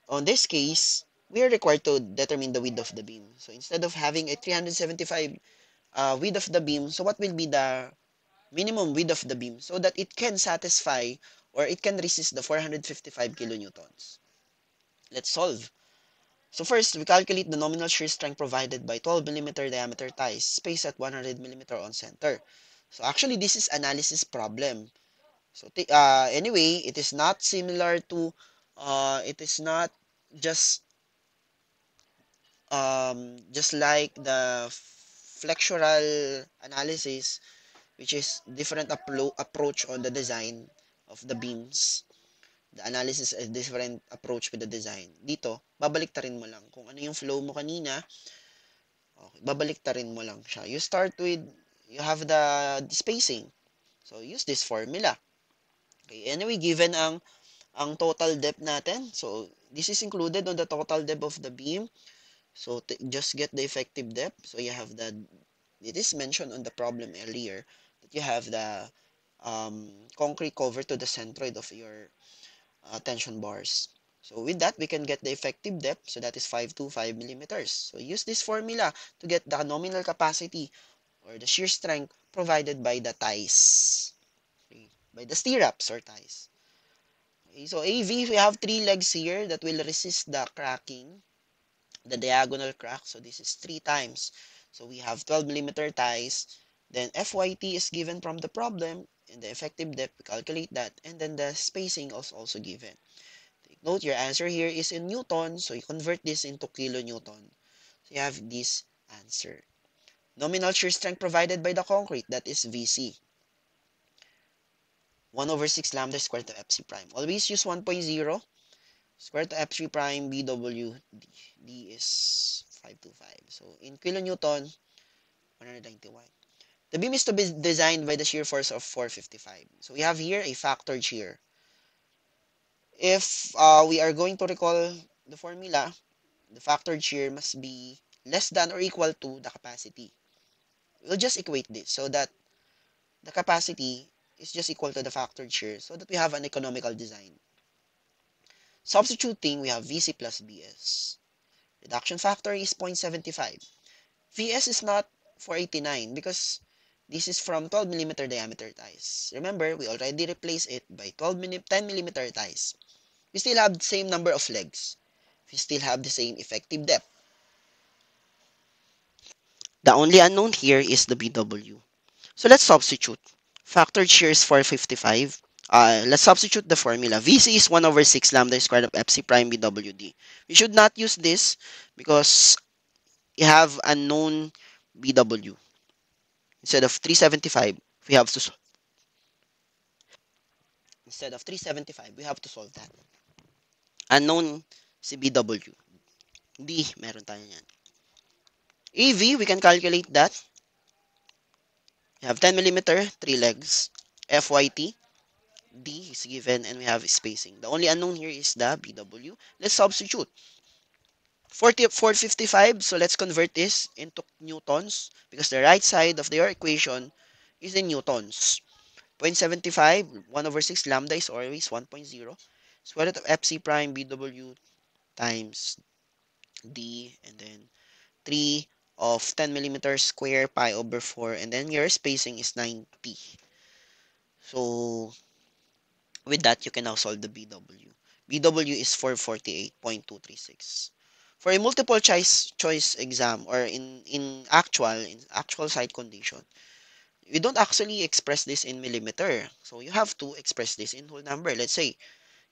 on this case, we are required to determine the width of the beam. So instead of having a 375 width of the beam, so what will be the minimum width of the beam so that it can satisfy or it can resist the 455 kilonewtons? Let's solve. So first, we calculate the nominal shear strength provided by 12 millimeter diameter ties spaced at 100 millimeter on center. So actually, this is analysis problem. So anyway, it is not similar to, it is not just just like the flexural analysis, which is different approach on the design of the beams. The analysis is different approach with the design. Dito, babaliktarin mo lang. Kung ano yung flow mo kanina, okay, babaliktarin mo lang siya. You start with, you have the spacing. So, use this formula. Okay, anyway, given ang ang total depth natin. So, this is included on the total depth of the beam. So, just get the effective depth. So, you have it is mentioned on the problem earlier that you have the concrete cover to the centroid of your tension bars. So with that, we can get the effective depth. So that is 525 millimeters. So use this formula to get the nominal capacity or the shear strength provided by the ties, okay, by the stirrups or ties. Okay, so AV, we have three legs here that will resist the cracking, the diagonal crack. So this is three times. So we have 12 millimeter ties. Then FYT is given from the problem, and the effective depth, we calculate that. And then the spacing is also given. Take note, your answer here is in Newton, so you convert this into kilonewton. So you have this answer. Nominal shear strength provided by the concrete, that is VC. 1 over 6 lambda squared to FC prime. Always use 1.0 squared to FC prime BW D. D is 525. So in kilonewton, 191. The beam is to be designed by the shear force of 455. So we have here a factored shear. If we are going to recall the formula, the factored shear must be less than or equal to the capacity. We'll just equate this so that the capacity is just equal to the factored shear so that we have an economical design. Substituting, we have VC plus BS. Reduction factor is 0.75. VS is not 489 because this is from 12 millimeter diameter ties. Remember, we already replaced it by 10 millimeter ties. We still have the same number of legs. We still have the same effective depth. The only unknown here is the BW. So let's substitute. Factored shear is 455. Let's substitute the formula. VC is 1 over 6 lambda squared of FC prime BWD. We should not use this because you have unknown BW. Instead of 375, we have to instead of 375, we have to solve that. Unknown si BW. D, meron tayo yan. AV, we can calculate that. We have 10 millimeter, 3 legs. FYT, D is given, and we have spacing. The only unknown here is the BW. Let's substitute. 455, so let's convert this into newtons because the right side of their equation is in newtons. 0.75, 1 over 6 lambda is always 1.0. Square root of FC prime BW times D, and then 3 of 10 millimeters square pi over 4, and then your spacing is 90. So with that, you can now solve the BW. BW is 448.236. For a multiple choice exam or in actual site condition, we don't actually express this in millimeter. So you have to express this in whole number. Let's say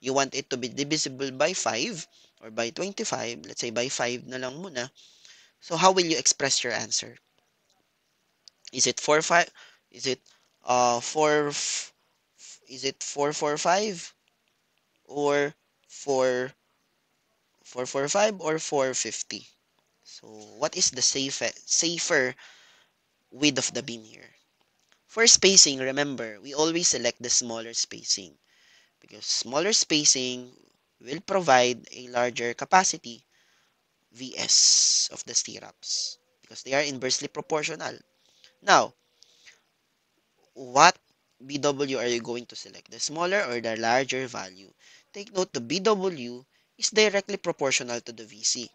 you want it to be divisible by 5 or by 25. Let's say by 5 na lang muna. So how will you express your answer? Is it 4 5? Is it 4 is it 445 or 4 445 or 450? So what is the safer width of the beam here? For spacing, remember, we always select the smaller spacing because smaller spacing will provide a larger capacity Vs of the stirrups because they are inversely proportional. Now, what BW are you going to select? The smaller or the larger value? Take note, the BW is directly proportional to the VC.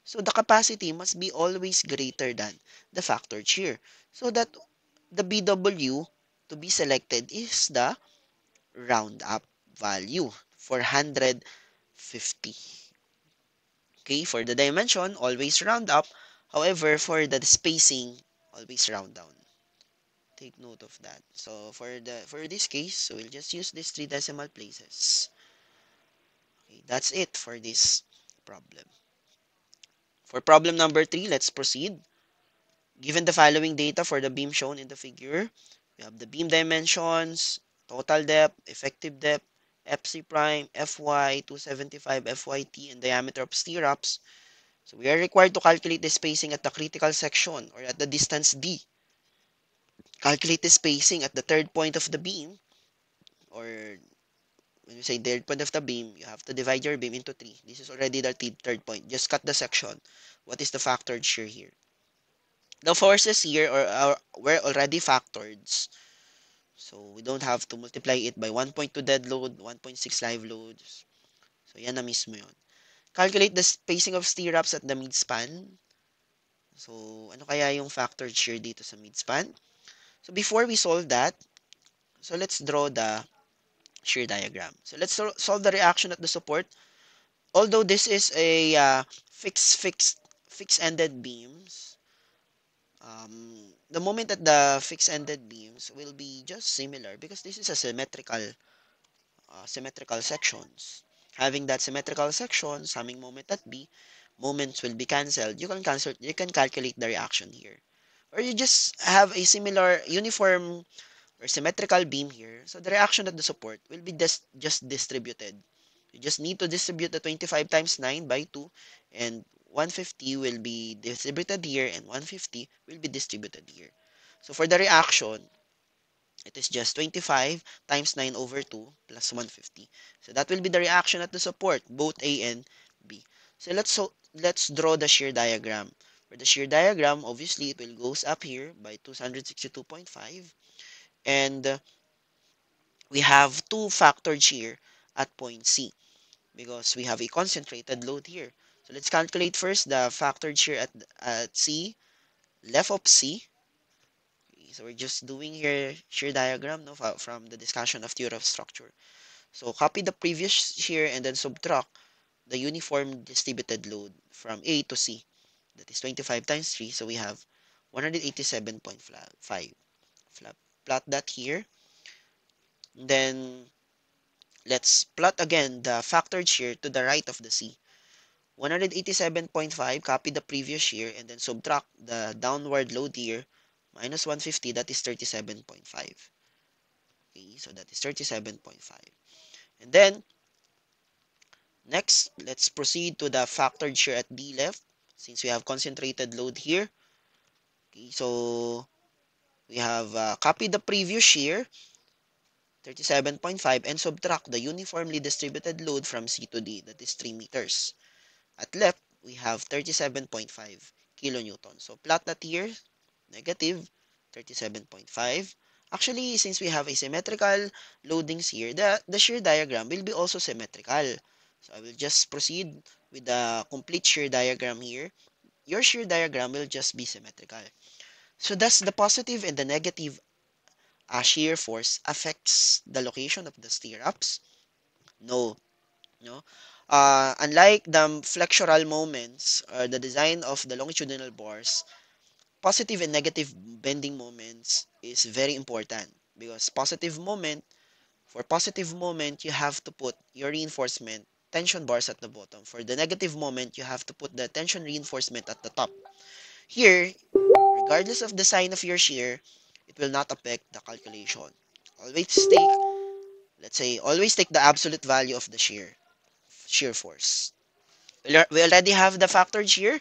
So the capacity must be always greater than the factored shear. So that the BW to be selected is the round up value, 450. Okay, for the dimension, always round up. However, for the spacing, always round down. Take note of that. So for this case, so we'll just use these three decimal places. Okay, that's it for this problem. For problem number 3, let's proceed. Given the following data for the beam shown in the figure, we have the beam dimensions, total depth, effective depth, FC prime, FY, 275 FYT, and diameter of stirrups. So we are required to calculate the spacing at the critical section or at the distance D. Calculate the spacing at the third point of the beam or when you say third point of the beam, you have to divide your beam into 3. This is already the third point. Just cut the section. What is the factored shear here? The forces here were already factored. So, we don't have to multiply it by 1.2 dead load, 1.6 live loads. So, yan na mismo yun. Calculate the spacing of stirrups at the midspan. So, ano kaya yung factored shear dito sa midspan? So, before we solve that, so let's draw the shear diagram. So, let's solve the reaction at the support. Although this is a fixed-ended beams, the moment that the fixed-ended beams will be just similar because this is a symmetrical sections. Having that symmetrical sections, having moment at B, moments will be cancelled. You can calculate the reaction here. Or you just have a similar uniform or symmetrical beam here. So the reaction at the support will be just distributed. You just need to distribute the 25 times 9 by 2 and 150 will be distributed here and 150 will be distributed here. So for the reaction, it is just 25 times 9 over 2 plus 150. So that will be the reaction at the support, both A and B. So let's draw the shear diagram. For the shear diagram, obviously it will goes up here by 262.5 and we have two factored shear at point C because we have a concentrated load here. So let's calculate first the factored shear at C, left of C. So we're just doing here shear diagram no, from the discussion of theory of structure. So copy the previous shear and then subtract the uniform distributed load from A to C. That is 25 times 3. So we have 187.5. Plot that here. Then let's plot again the factored shear to the right of the C. 187.5, copy the previous shear and then subtract the downward load here minus 150, that is 37.5. Okay, so that is 37.5. And then next, let's proceed to the factored shear at D left since we have concentrated load here. Okay, so we have copied the previous shear 37.5 and subtract the uniformly distributed load from C to D, that is 3 meters. At left, we have 37.5 kilonewtons. So plot that here, negative 37.5. Actually, since we have a symmetrical loadings here, the shear diagram will be also symmetrical. So I will just proceed with the complete shear diagram here. Your shear diagram will just be symmetrical. So thus the positive and the negative shear force affects the location of the stirrups? No. No. Unlike the flexural moments or the design of the longitudinal bars, positive and negative bending moments is very important because for positive moment, you have to put your reinforcement tension bars at the bottom. For the negative moment, you have to put the tension reinforcement at the top. Here, regardless of the sign of your shear, it will not affect the calculation. Always take, let's say, always take the absolute value of the shear force. We already have the factored shear.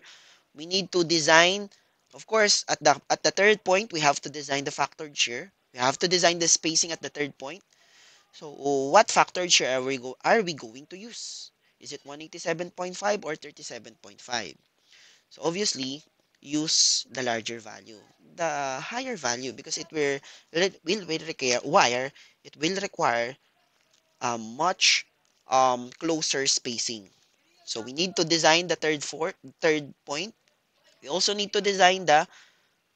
We need to design, of course, at the third point, we have to design the factored shear. We have to design the spacing at the third point. So, what factored shear are we going to use? Is it 187.5 or 37.5? So, obviously, use the larger value, the higher value, because it will require much closer spacing. So, we need to design the third point. We also need to design the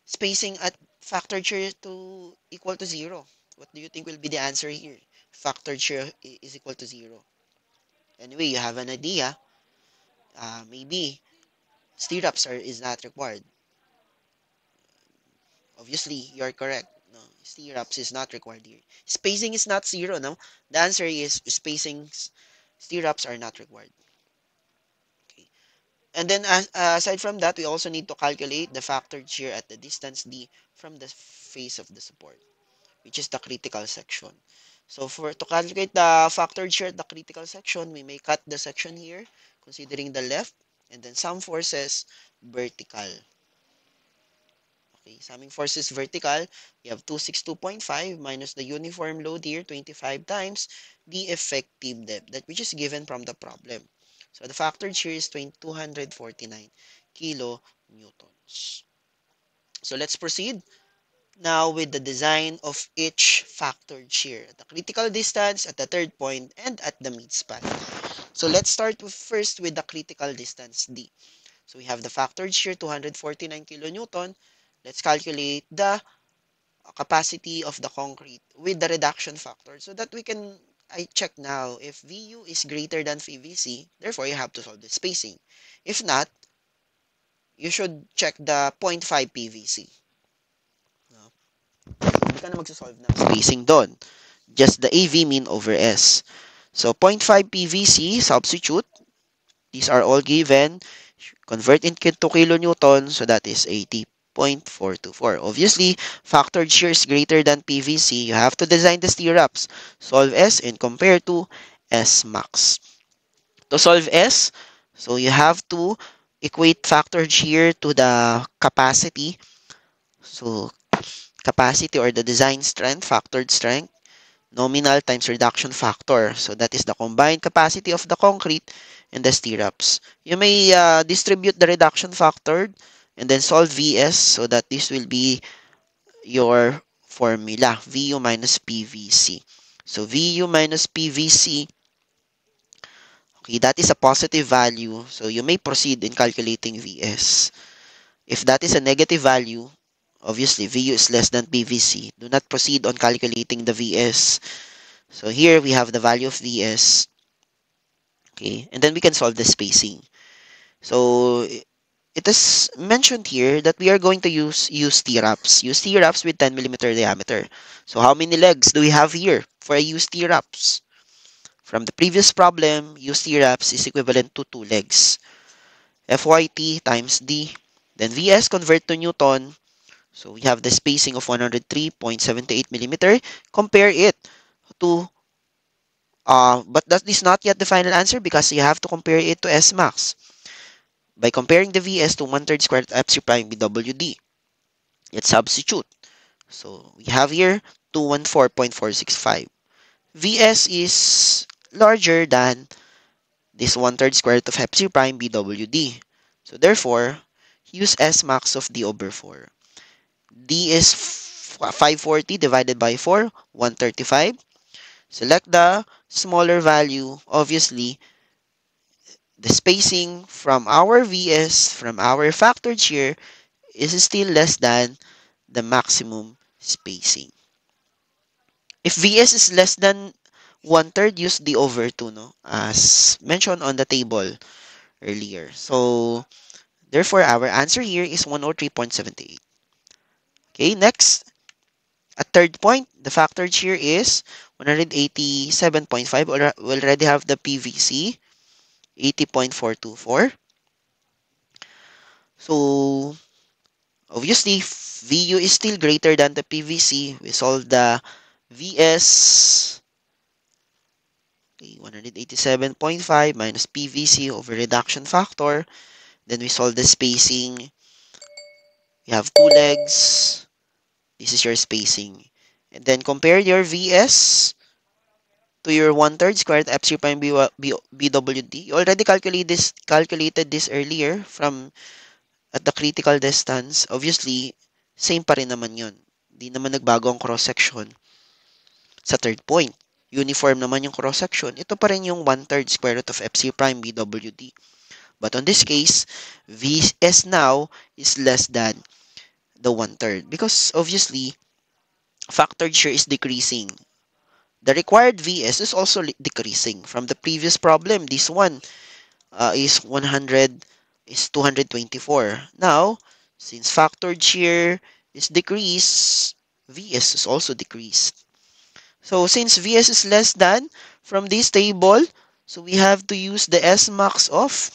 spacing at factored shear to equal to 0. What do you think will be the answer here? Factored shear is equal to 0. Anyway, you have an idea. Maybe stirrups is not required. Obviously, you're correct. No, stirrups is not required here. Spacing is not 0, no? The answer is stirrups are not required. Okay. And then aside from that, we also need to calculate the factored shear at the distance d from the face of the support, which is the critical section. So for to calculate the factored shear at the critical section, we may cut the section here, considering the left, and then some forces vertical. Okay, summing force is vertical. You have 262.5 minus the uniform load here, 25 times the effective depth, that which is given from the problem. So the factored shear is 249 kilonewtons. So let's proceed now with the design of each factored shear at the critical distance, at the third point, and at the midspan. So let's start first with the critical distance D. So we have the factored shear 249 kilonewton. Let's calculate the capacity of the concrete with the reduction factor so that we can I check now if VU is greater than PVC, therefore you have to solve the spacing. If not, you should check the 0.5 PVC. No? Hindi ka na magsasolve ng spacing doon. Just the AV mean over S. So 0.5 PVC, substitute. These are all given. Convert into kilonewton, so that is 80.424. Obviously, factored shear is greater than PVC. You have to design the stirrups. Solve S and compare to S max. To solve S, so you have to equate factored shear to the capacity. So capacity or the design strength, factored strength, nominal times reduction factor. So that is the combined capacity of the concrete and the stirrups. You may distribute the reduction factor and then solve Vs so that this will be your formula, Vu minus PVC. So Vu minus PVC, okay, that is a positive value. So you may proceed in calculating Vs. If that is a negative value, obviously Vu is less than PVC. Do not proceed on calculating the Vs. So here we have the value of Vs. Okay, and then we can solve the spacing. So it is mentioned here that we are going to use T-wraps. Use T-wraps with 10 millimeter diameter. So how many legs do we have here for a use T-wraps? From the previous problem, use T-wraps is equivalent to 2 legs. FYT times D. Then Vs convert to Newton. So we have the spacing of 103.78 millimeter. Compare it to but that is not yet the final answer because you have to compare it to S max. By comparing the Vs to 1/3 squared FC prime BWD, let's substitute. So we have here 214.465. Vs is larger than this 1/3 squared of FC prime BWD. So therefore, use S max of D over 4. D is 540 divided by 4, 135. Select the smaller value. Obviously, the spacing from our Vs, from our factored shear, is still less than the maximum spacing. If Vs is less than 1/3, use D over 2, no? As mentioned on the table earlier. So, therefore, our answer here is 103.78. Okay, next. At third point, the factored shear is 187.5. We already have the PVC, 80.424. So, obviously, VU is still greater than the PVC. We solve the VS, okay, 187.5 minus PVC over reduction factor. Then we solve the spacing. You have 2 legs. This is your spacing. And then compare your VS to your 1/3 squared FC prime BWD. You already calculated this earlier from at the critical distance. Obviously, same pa rin naman yun. Di naman nagbago ang cross-section sa third point. Uniform naman yung cross-section. Ito pa rin yung 1/3 square root of FC prime BWD. But on this case, Vs now is less than the 1/3 because obviously, factored shear is decreasing. The required Vs is also decreasing. From the previous problem, this one is 100 is 224. Now, since factored shear is decreased, Vs is also decreased. So, since Vs is less than from this table, so we have to use the S max of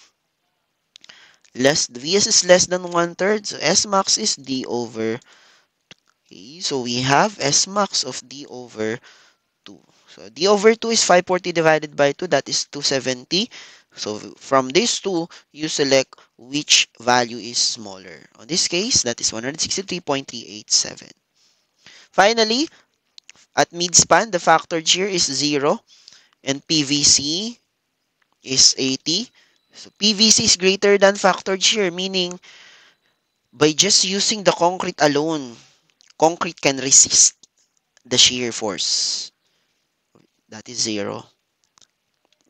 Vs is less than 1/3. So, S max is D over. Okay, so we have S max of D over 2. So d over 2 is 540 divided by 2, that is 270. So from these two, you select which value is smaller. On this case, that is 163.387. Finally, at midspan, the factored shear is 0 and PVC is 80. So PVC is greater than factored shear, meaning by just using the concrete alone, concrete can resist the shear force. That is 0.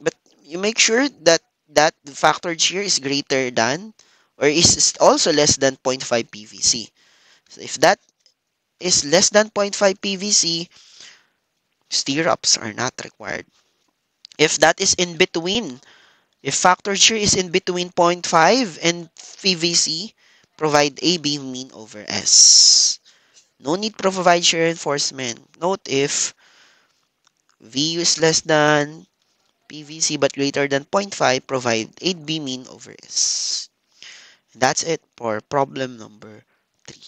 But you make sure that that factored shear is greater than or is also less than 0.5 PVC. So if that is less than 0.5 PVC, stirrups are not required. If that is in between, if factored shear is in between 0.5 and PVC, provide AB mean over S. No need to provide shear reinforcement. Note if VU is less than PVC but greater than 0.5, provide 8B mean over S. That's it for problem number 3.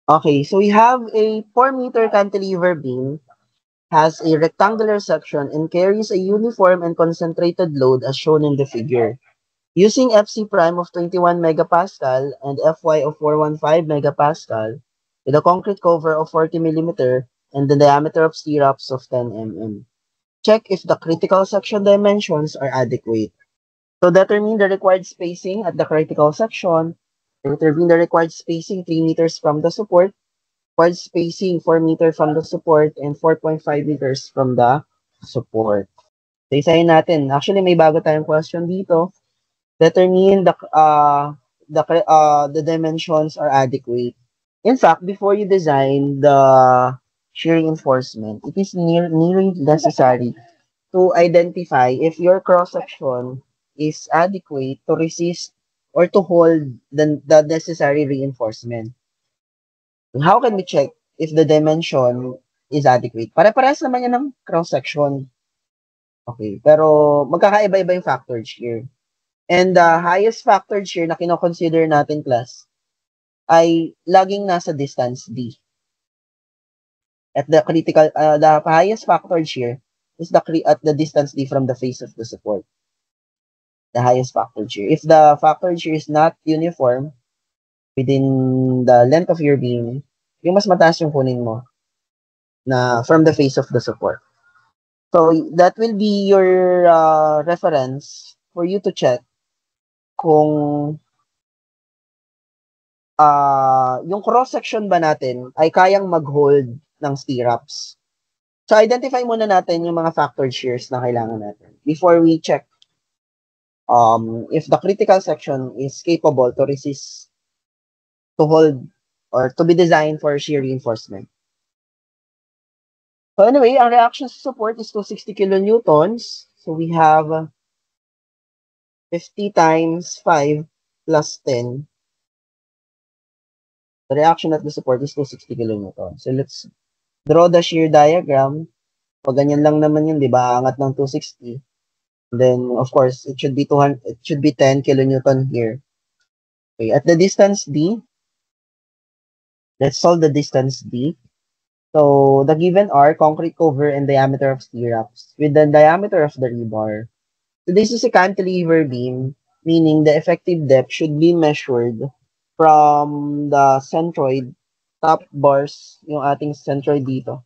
Okay, so we have a 4-meter cantilever beam, has a rectangular section, and carries a uniform and concentrated load as shown in the figure. Using FC prime of 21 megapascal and FY of 415 megapascal, with a concrete cover of 40 millimeter and the diameter of stirrups of 10 mm. Check if the critical section dimensions are adequate. So determine the required spacing at the critical section. Determine the required spacing 3 meters from the support, required spacing 4 meters from the support, and 4.5 meters from the support. So isayin natin. Actually, may bago tayong question dito. Determine the dimensions are adequate. In fact, before you design the shear reinforcement, it is nearly necessary to identify if your cross section is adequate to resist or to hold the necessary reinforcement. How can we check if the dimension is adequate? Pare-parehas naman yan ng cross section. Okay, pero magkakaiba-iba yung factored shear. And the highest factored shear na kino-consider natin, class, ay laging nasa distance D. At the highest factored shear is at the distance D from the face of the support. The highest factored shear. If the factored shear is not uniform within the length of your beam, yung mas mataas yung kunin mo na from the face of the support. So that will be your reference for you to check kung yung cross-section ba natin ay kayang mag-hold ng stirrups. So, identify muna natin yung mga factored shears na kailangan natin before we check if the critical section is capable to resist, to hold, or to be designed for shear reinforcement. So, anyway, ang reaction support is 260 kilonewtons. So, we have 50 times 5 plus 10. The reaction at the support is 260 kilonewtons. So, let's draw the shear diagram. Pag ganyan lang naman yun, di ba? Angat ng 260. And then, of course, it should be 10 kilonewton here. Okay, at the distance D, let's solve the distance D. So, the given are concrete cover and diameter of stirrups with the diameter of the rebar. So, this is a cantilever beam, meaning the effective depth should be measured from the centroid, top bars, yung ating centroid dito.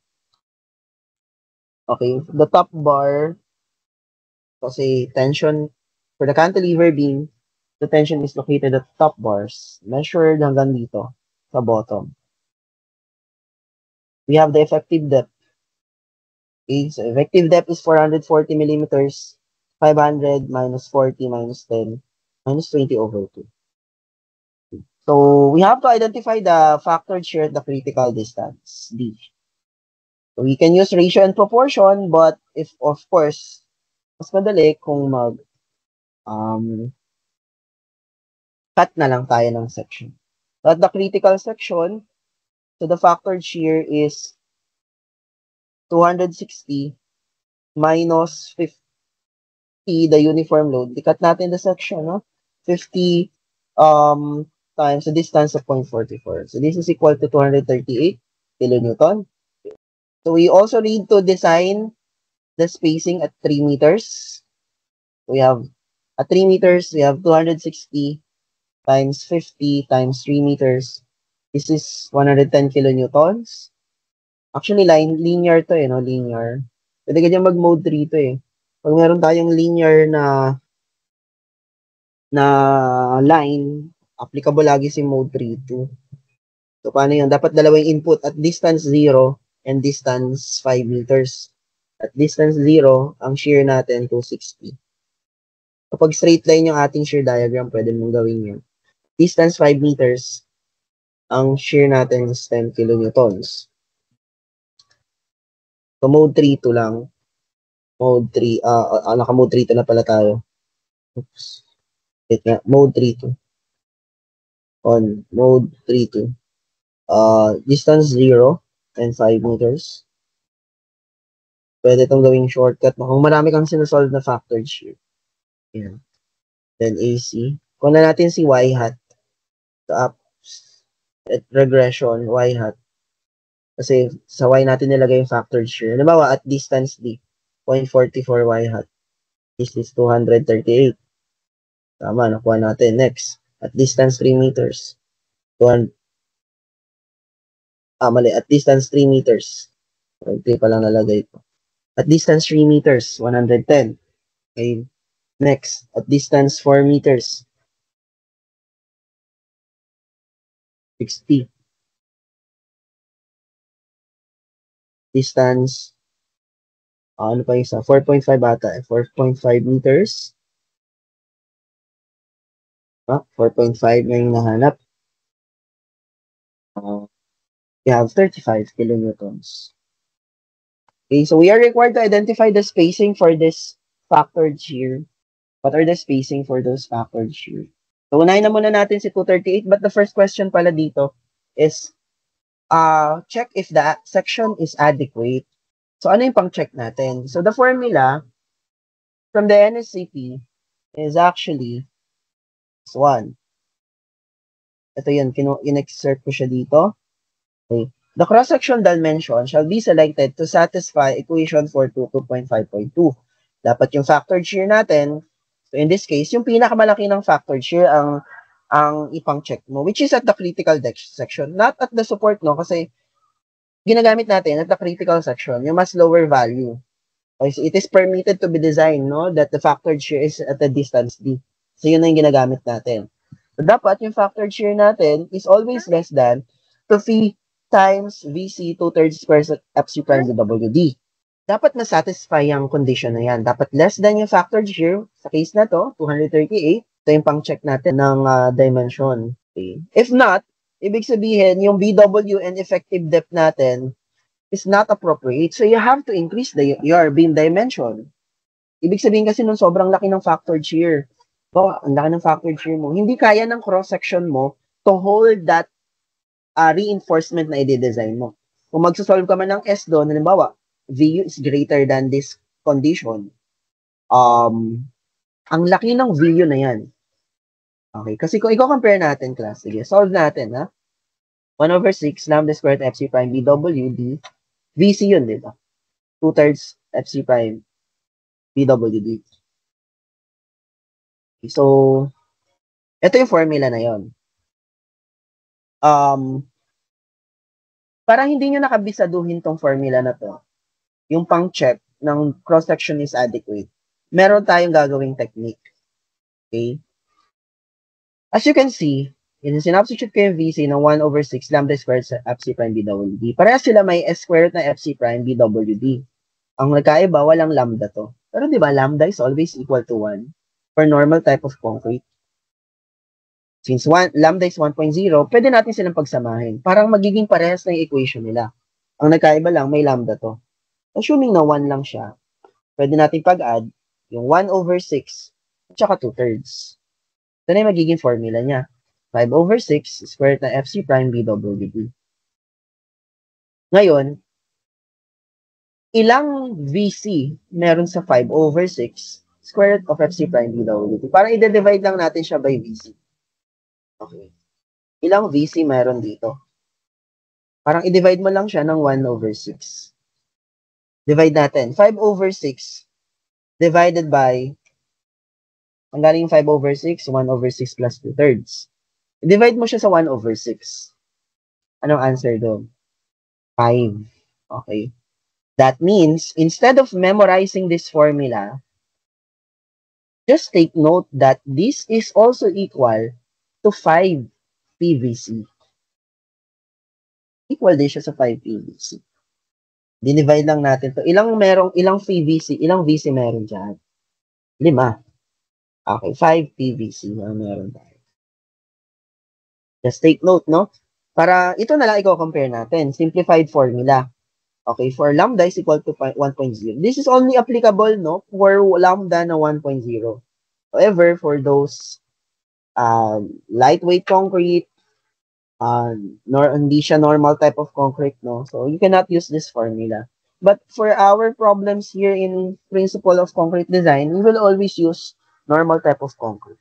Okay, the top bar, kasi tension for the cantilever beam, the tension is located at top bars, measured hanggang dito sa bottom. We have the effective depth. Okay, so effective depth is 440 millimeters. 500 minus 40 minus 10 minus 20 over 2. So we have to identify the factored shear at the critical distance, D. So we can use ratio and proportion, but if, of course, mas madali kung cut na lang tayo ng section. So at the critical section, so the factored shear is 260 minus 50, the uniform load. Ikat natin the section, no? 50 times the distance of 0.44. So this is equal to 238 kilonewton. So we also need to design the spacing at 3 meters. We have at 3 meters, we have 260 times 50 times 3 meters. This is 110 kilonewtons. Actually, linear to no? Linear. Pwede ka dyan mag-mode 3 to Pag meron tayong linear na line, applicable lagi si mode 3 to. So, paano yun? Dapat dalawang input at distance 0 and distance 5 meters. At distance 0, ang shear natin 260. Kapag straight line yung ating shear diagram, pwede mong gawin yun. Distance 5 meters, ang shear natin is 10 kilonewtons. So, mode 3 to lang. Mode 3, naka-mode 3 to na pala tayo. Oops. Wait nga, mode 3 to. On mode 3 to. Distance 0 and 5 meters. Pwede itong gawing shortcut mo. Kung marami kang sinusolve na factored shear. Yan. Then AC. Kung na natin si y hat. Sa at regression, y hat. Kasi sa y natin nilagay yung factored shear. Halimbawa, at distance d, 0.44 y hat. This is 238. Tama, nakuha natin. Next, at distance 3 meters. 200, mali. At distance 3 meters. 3 pa lang nalagay ko. At distance 3 meters, 110. Okay. Next, at distance 4 meters, 60. Distance, ano pa isa? 4.5 ata. 4.5 meters. 4.5 na yung nahanap. We have 35 kilonewtons. Okay, so we are required to identify the spacing for this factored shear. What are the spacing for those factored shear? So, unahin na muna natin si 238, but the first question pala dito is, check if the section is adequate. So, ano yung pang-check natin? So, the formula from the NSCP is actually this one. Ito yun, in-exert ko siya dito. Okay. The cross-section dimension shall be selected to satisfy equation 422.5.2. Dapat yung factored shear natin, so in this case, yung pinakamalaki ng factored shear ang ipang-check mo, which is at the critical section, not at the support, no? Kasi ginagamit natin at the critical section, yung mas lower value. Okay, so it is permitted to be designed, no? That the factored shear is at a distance d. So yun na yung ginagamit natin. So dapat yung factored shear natin is always less than 2 times VC 2/3 square FC prime WD. Dapat ma-satisfy yung condition na yan. Dapat less than yung factored shear. Sa case na to, 238. Ito yung pang-check natin ng dimension. Okay. If not, ibig sabihin, yung BW and effective depth natin is not appropriate. So you have to increase your beam dimension. Ibig sabihin kasi nung sobrang laki ng factored shear. Ang laki ng factored shear mo. Hindi kaya ng cross-section mo to hold that reinforcement na i-design mo. Kung magsasolve ka man ng S doon, halimbawa, VU is greater than this condition, ang laki ng VU na yan. Okay, kasi kung i-compare natin, class, sige, solve natin, ha? 1/6 lambda squared FC prime BWD, VC yun, di ba? 2/3 FC prime BWD. Okay, so, ito yung formula na yon. Para hindi nyo nakabisaduhin tong formula na to, yung pang-check ng cross-section is adequate, meron tayong gagawing technique. Okay? As you can see, sinubstitute ko yung VC ng 1/6 lambda squared sa FC prime BWD. Parehas sila may S squared na FC prime BWD. Ang nagkaiba, walang lambda to. Pero di ba, lambda is always equal to 1 for normal type of concrete. Since lambda is 1.0, pwede natin silang pagsamahin. Parang magiging parehas na yung equation nila. Ang nagkaiba lang, may lambda to. Assuming na 1 lang siya, pwede natin pag-add yung 1/6 at saka 2/3. Ito na yung magiging formula niya. 5/6 squared na FC prime BWD. Ngayon, ilang VC meron sa 5/6 squared of FC prime BWD? Parang i-divide lang natin siya by VC. Okay. Ilang VC meron dito? Parang i-divide mo lang siya ng 1/6. Divide natin. 5/6 divided by, ang galing yung 5/6, 1/6 plus 2/3. Divide mo siya sa 1/6. Anong answer doon? 5. Okay. That means, instead of memorizing this formula, just take note that this is also equal to 5 PVC. Equal din siya sa 5 PVC. Dinivide lang natin to. Ilang PVC, ilang VC meron dyan? 5. Okay, 5 PVC na meron tayo. Just take note, no? Para ito na lang i-compare natin. Simplified formula. Okay, for lambda is equal to 1.0. This is only applicable, no, for lambda na 1.0. However, for those lightweight concrete, hindi siya normal type of concrete, no? So, you cannot use this formula. But for our problems here in principle of concrete design, we will always use normal type of concrete.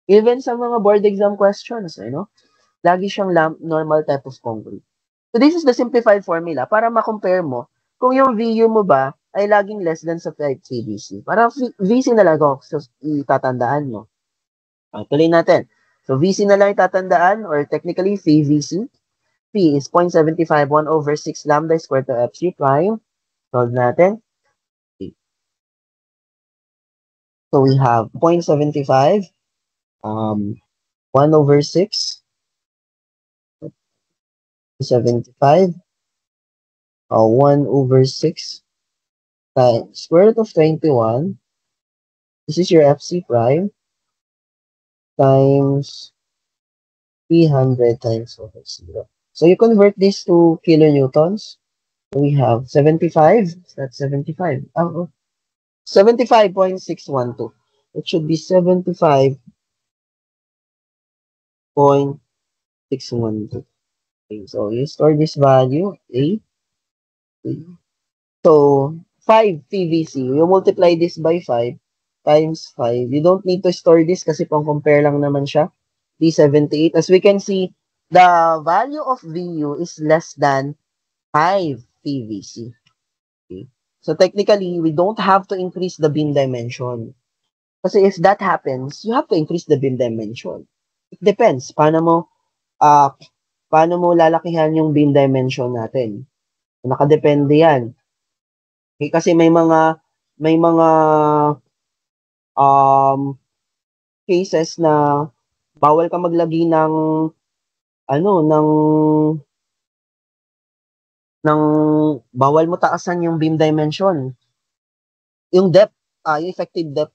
Even sa mga board exam questions, no? Lagi siyang normal type of concrete. So, this is the simplified formula para ma-compare mo kung yung VU mo ba ay laging less than sa 5 CBC. Para VC na lang ako so, itatandaan mo. Tuloy natin. So, VC na lang itatandaan or technically VC. P is 0.75, 1/6 lambda squared to FC prime. Solve natin. So, we have 0.75, 1/6, 75, 1/6 times square root of 21. This is your FC prime times 300 times over 0. So you convert this to kilonewtons. So we have 75. That's 75. 75.612. It should be 75.612. Okay, so you store this value, A. So 5 PVC. You multiply this by 5 times 5. You don't need to store this kasi pang-compare lang naman siya. D78. As we can see, the value of VU is less than 5 PVC. Okay. So technically, we don't have to increase the beam dimension. Kasi if that happens, you have to increase the beam dimension. It depends. Paano mo lalakihan yung beam dimension natin? Nakadepende yan. Okay, kasi may mga cases na bawal ka maglagay ng bawal mo taasan yung beam dimension. Yung depth, yung effective depth,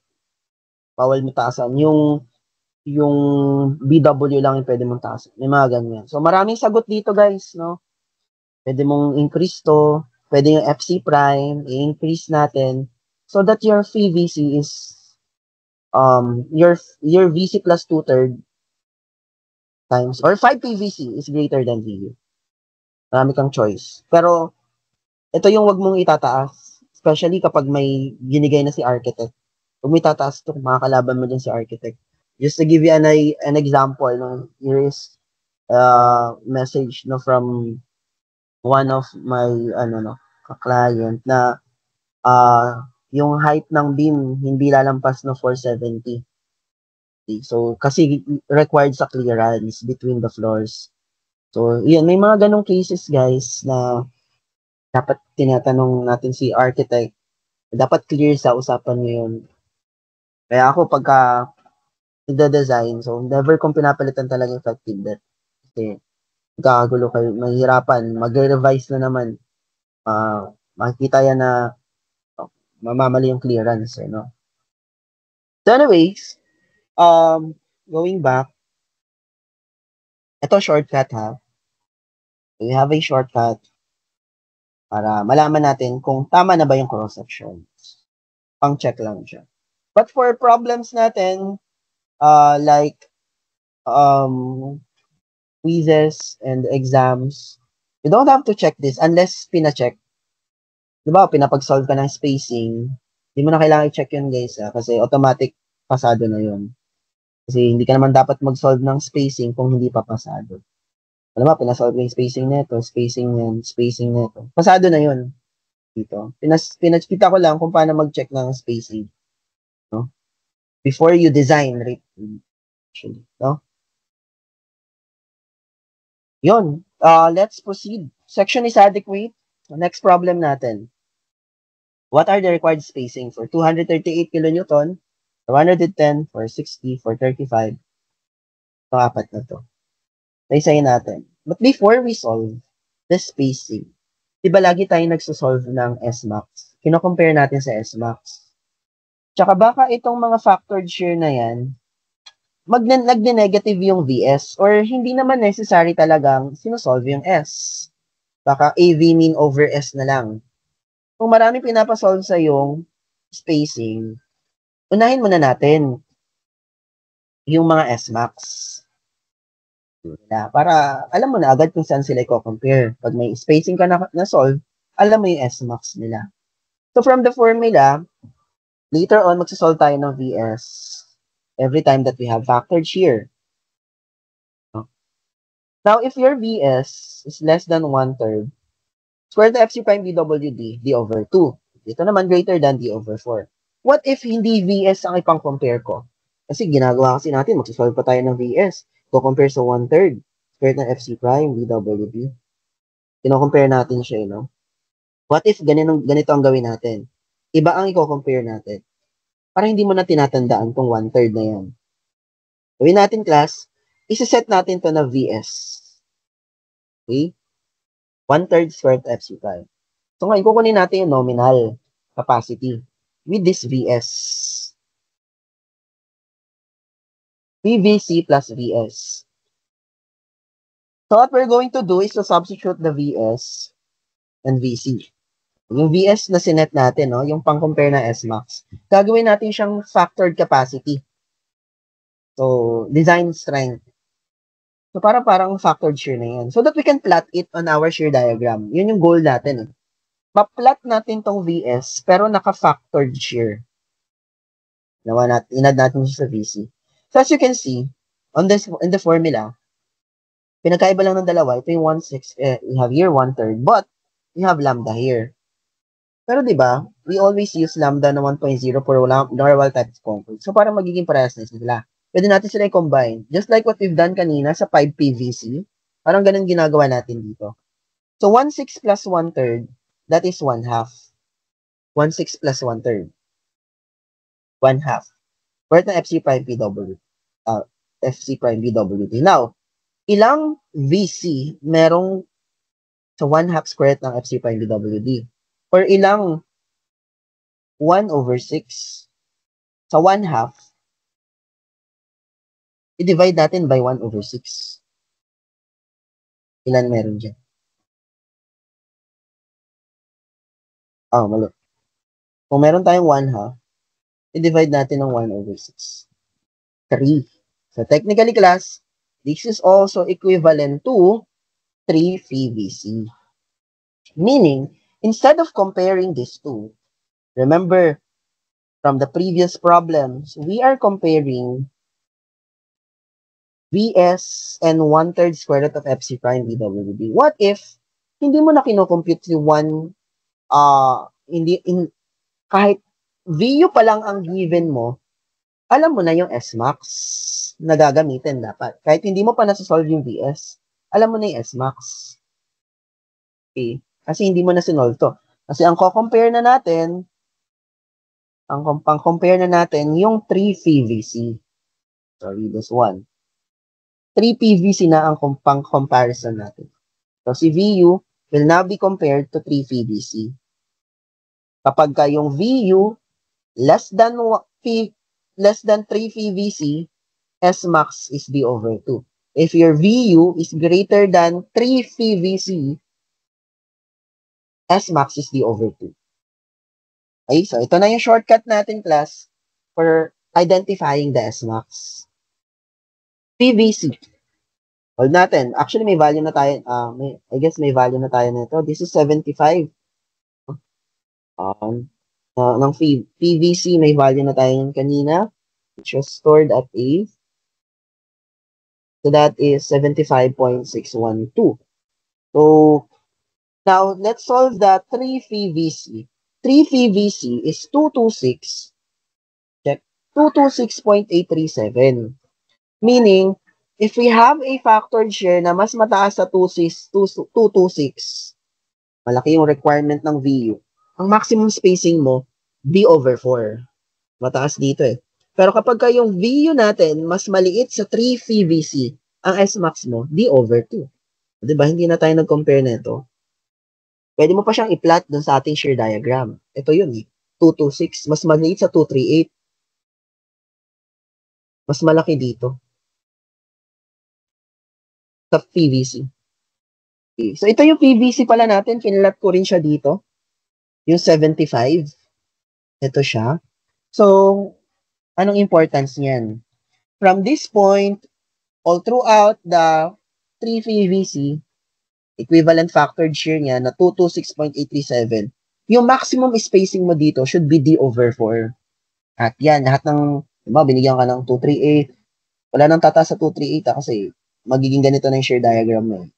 bawal mo taasan. Yung BW lang yung pwede mong taasan. May mga ganyan. So, maraming sagot dito, guys, no? Pwede mong increase to. Pwede yung FC prime, i-increase natin so that your VC is your VC plus 2/3 times or 5 PVC is greater than VU. Marami kang choice. Pero ito yung wag mong itataas, especially kapag may ginigay na si architect. Huwag mo itataas ito kung makakalaban mo din si architect. Just to give you an example, no, here is message no from one of my client na yung height ng beam hindi lalampas no 470. So kasi required sa clearance between the floors. So yun, may mga ganong cases guys na dapat tinatanong natin si architect. Dapat clear sa usapan niyo yun. Kaya ako pagka nagda-design, so never kong pinapalitan talaga effective depth. Kasi magkakagulo kayo, mahirapan, mag-revise na naman. Makikita yan na mamamali yung clearance, no? So anyways, going back, ito shortcut ha. We have a shortcut para malaman natin kung tama na ba yung cross section. Pang-check lang siya. But for problems natin, like quizzes and exams, you don't have to check this unless pina-check. Diba, pinapag-solve ka ng spacing, hindi mo na kailangan i-check yun guys kasi automatic pasado na yun. Kasi hindi ka naman dapat mag-solve ng spacing kung hindi pa pasado. Alam mo, pinasolve yung spacing nito, spacing yan, spacing nito. Pasado na yun. dito. Pinakita ko lang kung paano mag-check ng spacing, no? Before you design, right? Actually, no? Yun. Let's proceed. Section is adequate. Next problem natin. What are the required spacing for 238 kilonewton, 110, 460, 435? Ito, apat na to. Isa-isayin natin. But before we solve the spacing, di ba lagi tayo nagsosolve ng S-max? Kino-compare natin sa S-max. Tsaka baka itong mga factored shear na yan, nagne-negative yung VS or hindi naman necessary talagang sinosolve yung S. Baka AV mean over S na lang. Kung marami pinapasolve sa yung spacing, unahin muna natin yung mga S-max. Para alam mo na agad kung saan sila i-compare. Pag may spacing ka na solve, alam mo yung S-max nila. So from the formula, later on, magsasolve tayo ng VS every time that we have factored shear. Now, if your VS is less than 1/3, square the FC prime DWD, D over 2. Dito naman greater than D over 4. What if hindi VS ang ipang-compare ko? Kasi ginagawa kasi natin, magsasolve pa tayo ng VS. Compare sa 1/3. Square ng FC prime DWD. Kino-compare natin siya, no? What if ganito ang gawin natin? Iba ang i-compare natin. Para hindi mo na tinatandaan tong 1/3 na yan. Gawin natin, class, isa-set natin to na VS. Okay? 1/3 squared FC prime. So ngayon, kukunin natin yung nominal capacity with this VS. VVC plus VS. So what we're going to do is to substitute the VS and VC. Yung VS na sinet natin, no, yung pang-compare na S-max, gagawin natin siyang factored capacity. So, design strength. So, parang factored shear na yan. So that we can plot it on our shear diagram. Yun yung goal natin. Eh. Ma-plot natin tong VS, pero naka-factored shear. Inad natin siya sa VC. So, as you can see, in the formula, pinagkaiba lang ng dalawa. Ito yung 1/6, you have here 1/3, but you have lambda here. Pero di ba, we always use lambda na 1.0 for normal type of concrete. So, para magiging parehas na sila. Pwede natin sila i-combine. Just like what we've done kanina sa 5 PVC. Parang ganun ginagawa natin dito. So, 1/6 plus 1/3, that is 1/2. 1/6 plus 1/3. 1/2. Where na FC prime PW? FC prime BWT. Now, ilang VC merong sa 1/2 square ng FC prime BWD? Or ilang 1/6 sa 1/2, i-divide natin by 1/6. Ilan meron dyan? Mali. Kung meron tayong 1/2, i-divide natin ng 1/6. 3. So, technically, class, this is also equivalent to 3 PVC. Meaning, instead of comparing these two, remember, from the previous problems, we are comparing VS and 1/3 square root of FC prime BWD. What if, hindi mo na kinocompute si kahit VU pa lang ang given mo, alam mo na yung S-max na gagamitin dapat. Kahit hindi mo pa nasa-solve yung VS, alam mo na yung S-max. Okay? Kasi hindi mo na sinolve to. Kasi ang compare na natin, pang-compare na natin yung 3 PVC. Sorry, this one. 3 PVC na ang pang-comparison natin. So, si VU will now be compared to 3 PVC. Kapag yung VU less than 3 PVC, S-max is D over 2. If your VU is greater than 3 PVC, S-max is D over 2. Okay, so ito na yung shortcut natin, class, for identifying the S-max. PVC. Hold natin. Actually, may value na tayo. I guess may value na tayo nito. This is 75. Ng PVC, may value na tayo kanina, which was stored at A. So that is 75.612. So, Now, let's solve the 3 VVC. 3 VVC is 226, check, 226.837. Meaning, if we have a factored share na mas mataas sa 226, malaki yung requirement ng VU. Ang maximum spacing mo, D over 4. Mataas dito eh. Pero kapag yung VU natin, mas maliit sa 3 VVC, ang S max mo, D over 2. Diba? Hindi na tayo nag-compare nito. Pwede mo pa siyang i-plot dun sa ating shear diagram. Ito yun eh. 226. Mas maliit sa 238. Mas malaki dito. Sa PVC. Okay. So, ito yung PVC pala natin. Pinlot ko rin siya dito. Yung 75. Ito siya. So, anong importance niyan? From this point, all throughout the 3 PVC, equivalent factored shear niya na 226.837, yung maximum spacing mo dito should be D over 4. At yan, lahat ng, diba, binigyan ka ng 238. Wala nang tataas sa 238 kasi magiging ganito na yung shear diagram mo.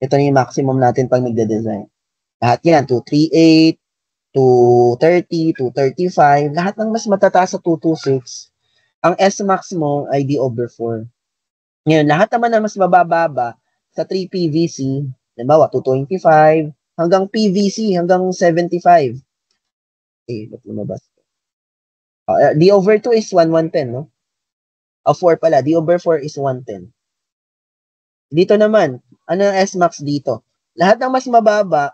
Ito na yung maximum natin pag nagde-design. Lahat yan, 238, 230, 235, lahat ng mas matataas sa 226, ang S max mo ay D over 4. Ngayon, lahat naman na mas mabababa sa 3 PVC, halimbawa 225, hanggang PVC, hanggang 75. Okay, ba't lumabas? D over 2 is 1110, no? 4 pala. D over 4 is 110. Dito naman, ano ang S max dito? Lahat ng mas mababa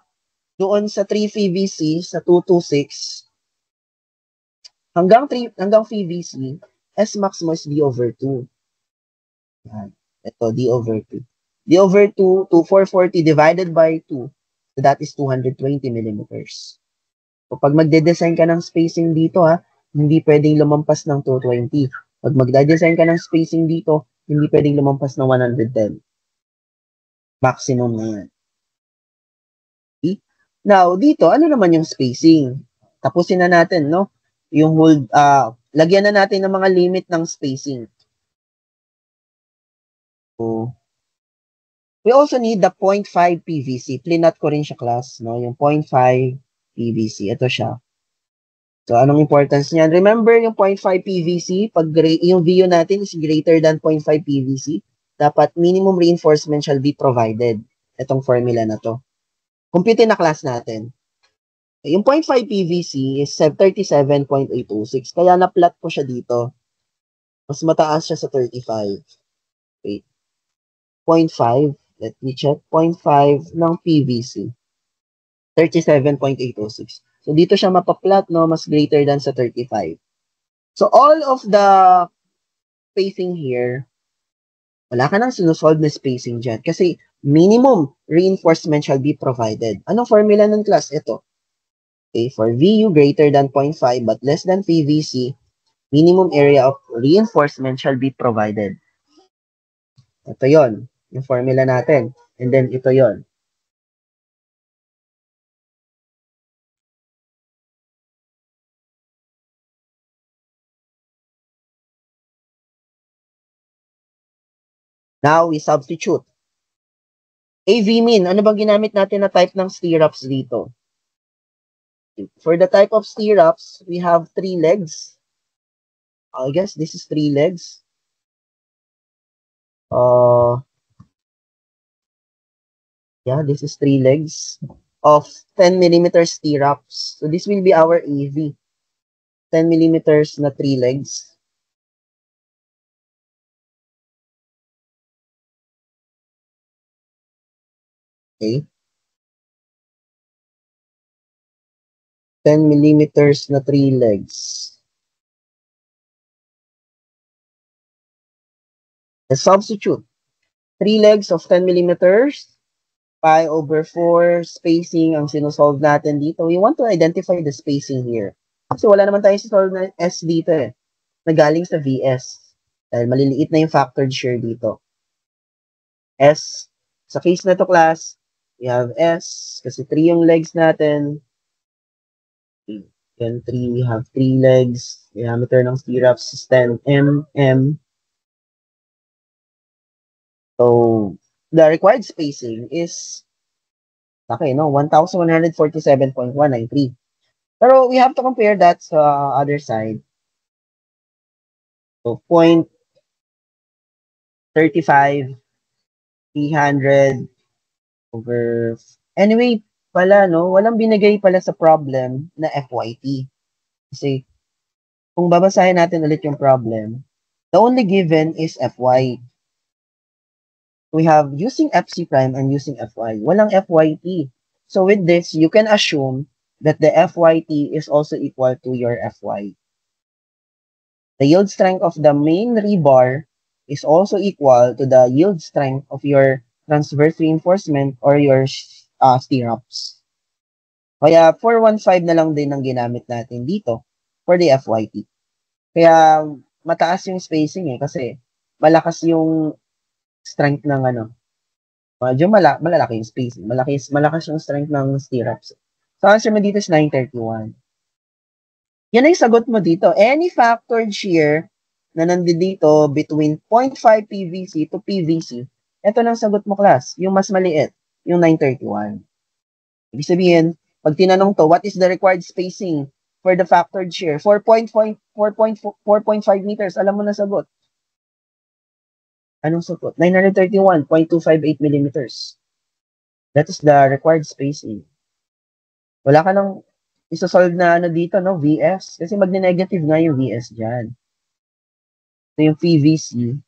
doon sa 3 PVC sa 226 hanggang PVC, S max mo is D over 2. Yan. Ito, D over 2. D over 2 to 440 divided by 2. So that is 220 millimeters. So pag magde-design ka ng spacing dito hindi pwedeng lumampas ng 220. Pag magde-design ka ng spacing dito, hindi pwedeng lumampas ng 110. Maximum na yan. Okay? Now, dito, ano naman yung spacing? Tapusin na natin, no? Yung hold, lagyan na natin ng mga limit ng spacing. So, we also need the 0.5 PVC. Plinot ko rin siya, class, no? Yung 0.5 PVC. Ito siya. So, anong importance niyan? Remember yung 0.5 PVC, pag yung VU natin is greater than 0.5 PVC, dapat minimum reinforcement shall be provided. Itong formula na to. Compute na class natin. Yung 0.5 PVC is 37.826. Kaya na-plot ko siya dito. Mas mataas siya sa 35. Wait. 0.5. Let me check. 0.5 ng PVC. 37.826. So, dito siya mapaplot, no? Mas greater than sa 35. So, all of the spacing here, wala ka nang sinusolve na spacing dyan. Kasi, minimum reinforcement shall be provided. Anong formula ng class? Ito. Okay, for VU greater than 0.5 but less than PVC, minimum area of reinforcement shall be provided. Ito yon, yung formula natin. And then, ito yon. Now, we substitute. AV-min, ano bang ginamit natin na type ng stirrups dito? For the type of stirrups, we have 3 legs. I guess this is 3 legs. Yeah, this is 3 legs of 10 millimeters stirrups. So, this will be our AV. 10 millimeters na 3 legs. Okay. 10 millimeters na 3 legs. Let's substitute. 3 legs of 10 millimeters, pi over 4 spacing ang sinusolve natin dito. We want to identify the spacing here. Kasi wala naman tayong sisolve na S dito Nagaling sa VS. Dahil maliliit na yung factored shear dito. S. Sa case na to class, we have S. Kasi 3 yung legs natin. Then 3, we have 3 legs. Diameter ng stirrups is 10 mm. So, the required spacing is Laki, no? 1,147.193. Pero we have to compare that sa other side. So, 0.35, 300 over... Anyway, pala, no? Walang binigay pala sa problem na FYP. Kasi, kung babasahin natin ulit yung problem, the only given is Fy. We have using Fc prime and using Fy. Walang Fyt. So with this, you can assume that the Fyt is also equal to your Fy. The yield strength of the main rebar is also equal to the yield strength of your transverse reinforcement or your stirrups. Kaya 415 na lang din ang ginamit natin dito for the FYT. Kaya mataas yung spacing kasi malakas yung strength ng medyo malalaki yung spacing. Malakas yung strength ng stirrups. So answer mo dito is 931. Yan ay sagot mo dito. Any factored shear na nandito between 0.5 PVC to PVC, ito lang sagot mo, class. Yung mas maliit, yung 931. Ibig sabihin, pag tinanong to, what is the required spacing for the factored shear? 4.5 meters. Alam mo na sagot. Anong sagot? 931.258 millimeters. That is the required spacing. Wala ka nang isosolve na dito, no? VS. Kasi magne-negative nga yung VS dyan. So yung PVC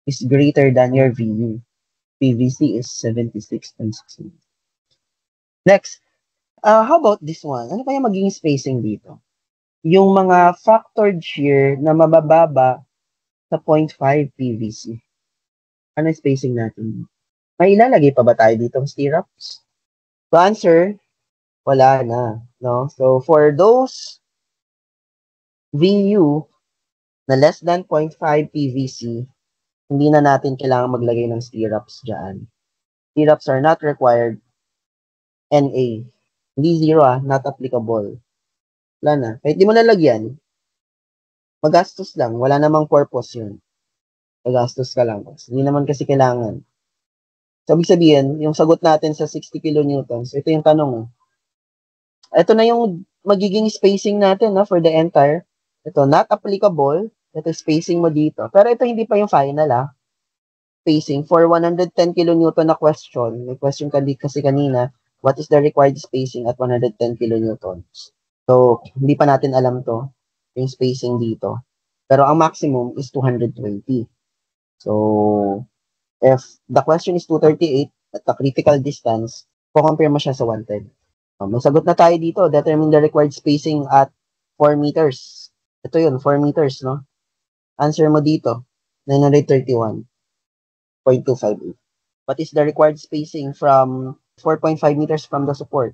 is greater than your VU. PVC is 76.6. Next, how about this one? Ano kaya magiging spacing dito? Yung mga factored shear na mabababa sa 0.5 PVC. Ano yung spacing natin? May ilalagay pa ba tayo dito ng stirrups? So answer, wala na. No? So for those VU na less than 0.5 PVC, hindi na natin kailangan maglagay ng stirrups dyan. Stirrups are not required. NA. Hindi zero not applicable. Wala na. Kahit di mo nalagyan, magastos lang. Wala namang purpose yun. Magastos ka lang. Hindi naman kasi kailangan. So, ibig sabihin, yung sagot natin sa 60 kilonewtons, ito yung tanong. Ito na yung magiging spacing natin for the entire. Ito, not applicable. Ito spacing mo dito. Pero ito hindi pa yung final spacing for 110 kilonewton na question. May question kasi kanina, what is the required spacing at 110 kilonewtons? So, hindi pa natin alam to, yung spacing dito. Pero ang maximum is 220. So, if the question is 238 at the critical distance, compare mo siya sa 110. May sagot na tayo dito. Determine the required spacing at 4 meters. Ito yun, 4 meters, no? Answer mo dito, 931.258. What is the required spacing from 4.5 meters from the support?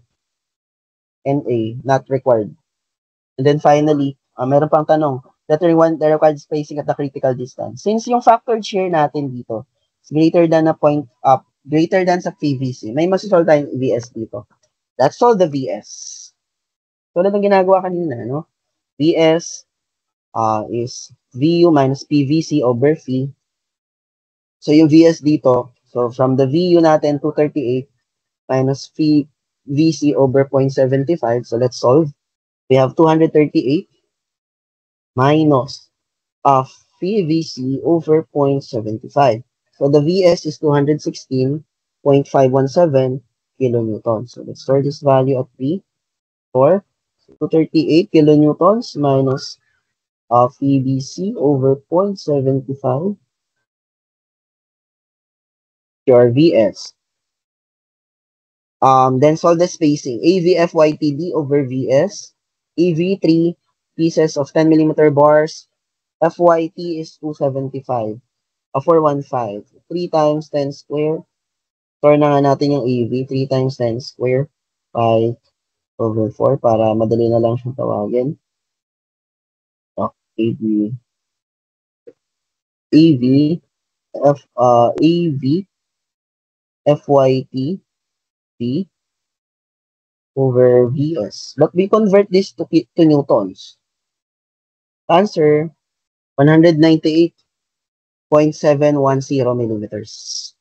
NA, not required. And then finally, meron pang tanong, determine the required spacing at the critical distance. Since yung factored shear natin dito is greater than a point up, greater than sa PVC, may masusolve tayong VS dito. Let's solve the VS. Tulad ng ginagawa kanina, no? VS is VU minus PVC over phi. So yung VS dito, so from the VU natin, 238 minus phi VC over 0.75. So let's solve. We have 238 minus phi VC over 0.75. So the VS is 216.517 kilonewtons. So let's store this value at P for 238 kilonewtons minus phi VC over 0.75 your VS. Then solve the spacing. AVFYTD over VS. AV 3 pieces of 10 millimeter bars. FYT is 275. 415. 3 times 10 square. Store na nga natin yung AV. 3 times 10 square. 5 over 4 para madali na lang siyang tawagin. AV. AV. AV. FYT. V over VS. But we convert this to newtons. Answer, 198.710 millimeters.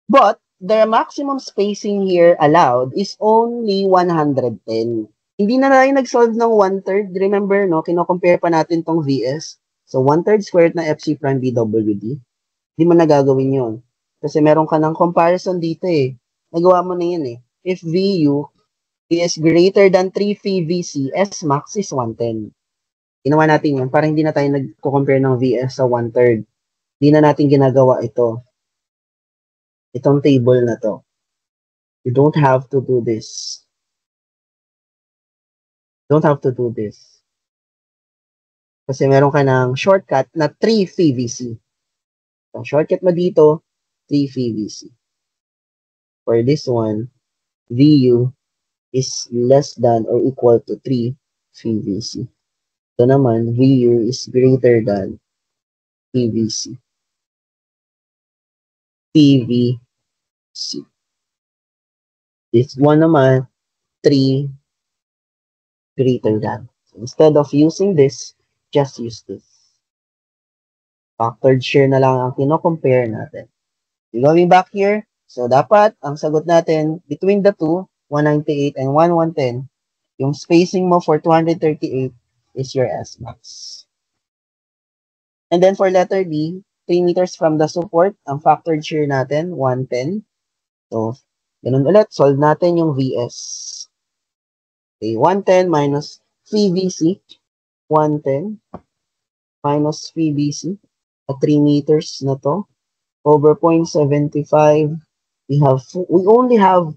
But the maximum spacing here allowed is only 110. Hindi na tayo nag-solve ng 1/3. Remember, no? Kino-compare pa natin tong VS. So, 1/3 squared na FC prime BWD. Hindi mo na gagawin yun. Kasi meron ka ng comparison dito eh. Nagawa mo na yun eh. If VU is greater than 3 VC, S max is 110. Ginawa natin yun para hindi na tayo nagko-compare ng VS sa 1/3. Hindi na natin ginagawa ito. Itong table na to. You don't have to do this. Don't have to do this. Kasi meron ka ng shortcut na 3 VC. Ang shortcut mo dito, 3 VC. For this one, VU is less than or equal to 3 VC. Ito naman, VU is greater than PVC. PVC. This one naman, 3 greater than. So instead of using this, just use this. Factored share na lang ang kino-compare natin. Going back here, so dapat ang sagot natin between the two, 198 and 110, yung spacing mo for 238 is your S max. And then for letter D, 3 meters from the support, ang factored shear natin, 110. So, ganun ulit, solve natin yung VS. Okay, 110 minus VBC, 110 minus VBC, at 3 meters na to, over 0.75, we only have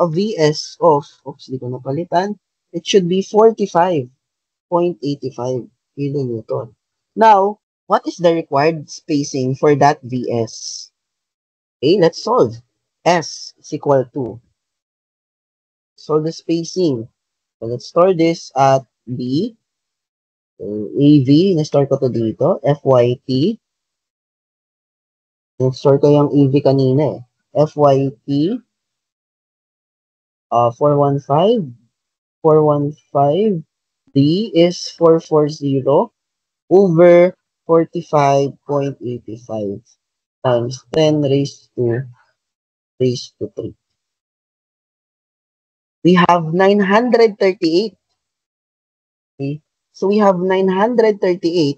a VS of, oops, di ko napalitan, it should be 45.85 kilonewton. Now, what is the required spacing for that VS? Okay, let's solve. S is equal to, solve the spacing. So let's store this at B. So AV, na-store ko to dito. FYT. Na-store ko yung EV kanina eh. FYT 415. 415. D is 440 over 45.85 times 10 raised to 3. We have 938. Okay? So we have 938.367.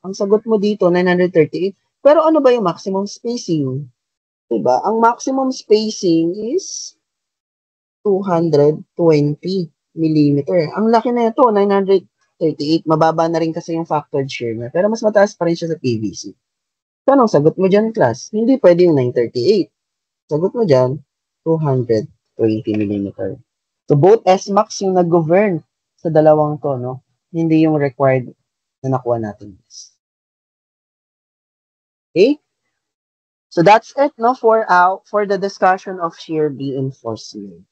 Ang sagot mo dito, 938. Pero ano ba yung maximum spacing? Diba? Ang maximum spacing is 220 millimeter. Ang laki na ito, 938. Mababa na rin kasi yung factored shear niya. Pero mas mataas pa rin siya sa PVC. So, anong sagot mo dyan, class? Hindi pwede yung 938. Sagot mo dyan, 220 millimeter. So, both S-max yung nag-govern sa dalawang to, no? Hindi yung required na nakuha natin. Okay? So, that's it, no? For the discussion of shear reinforcement.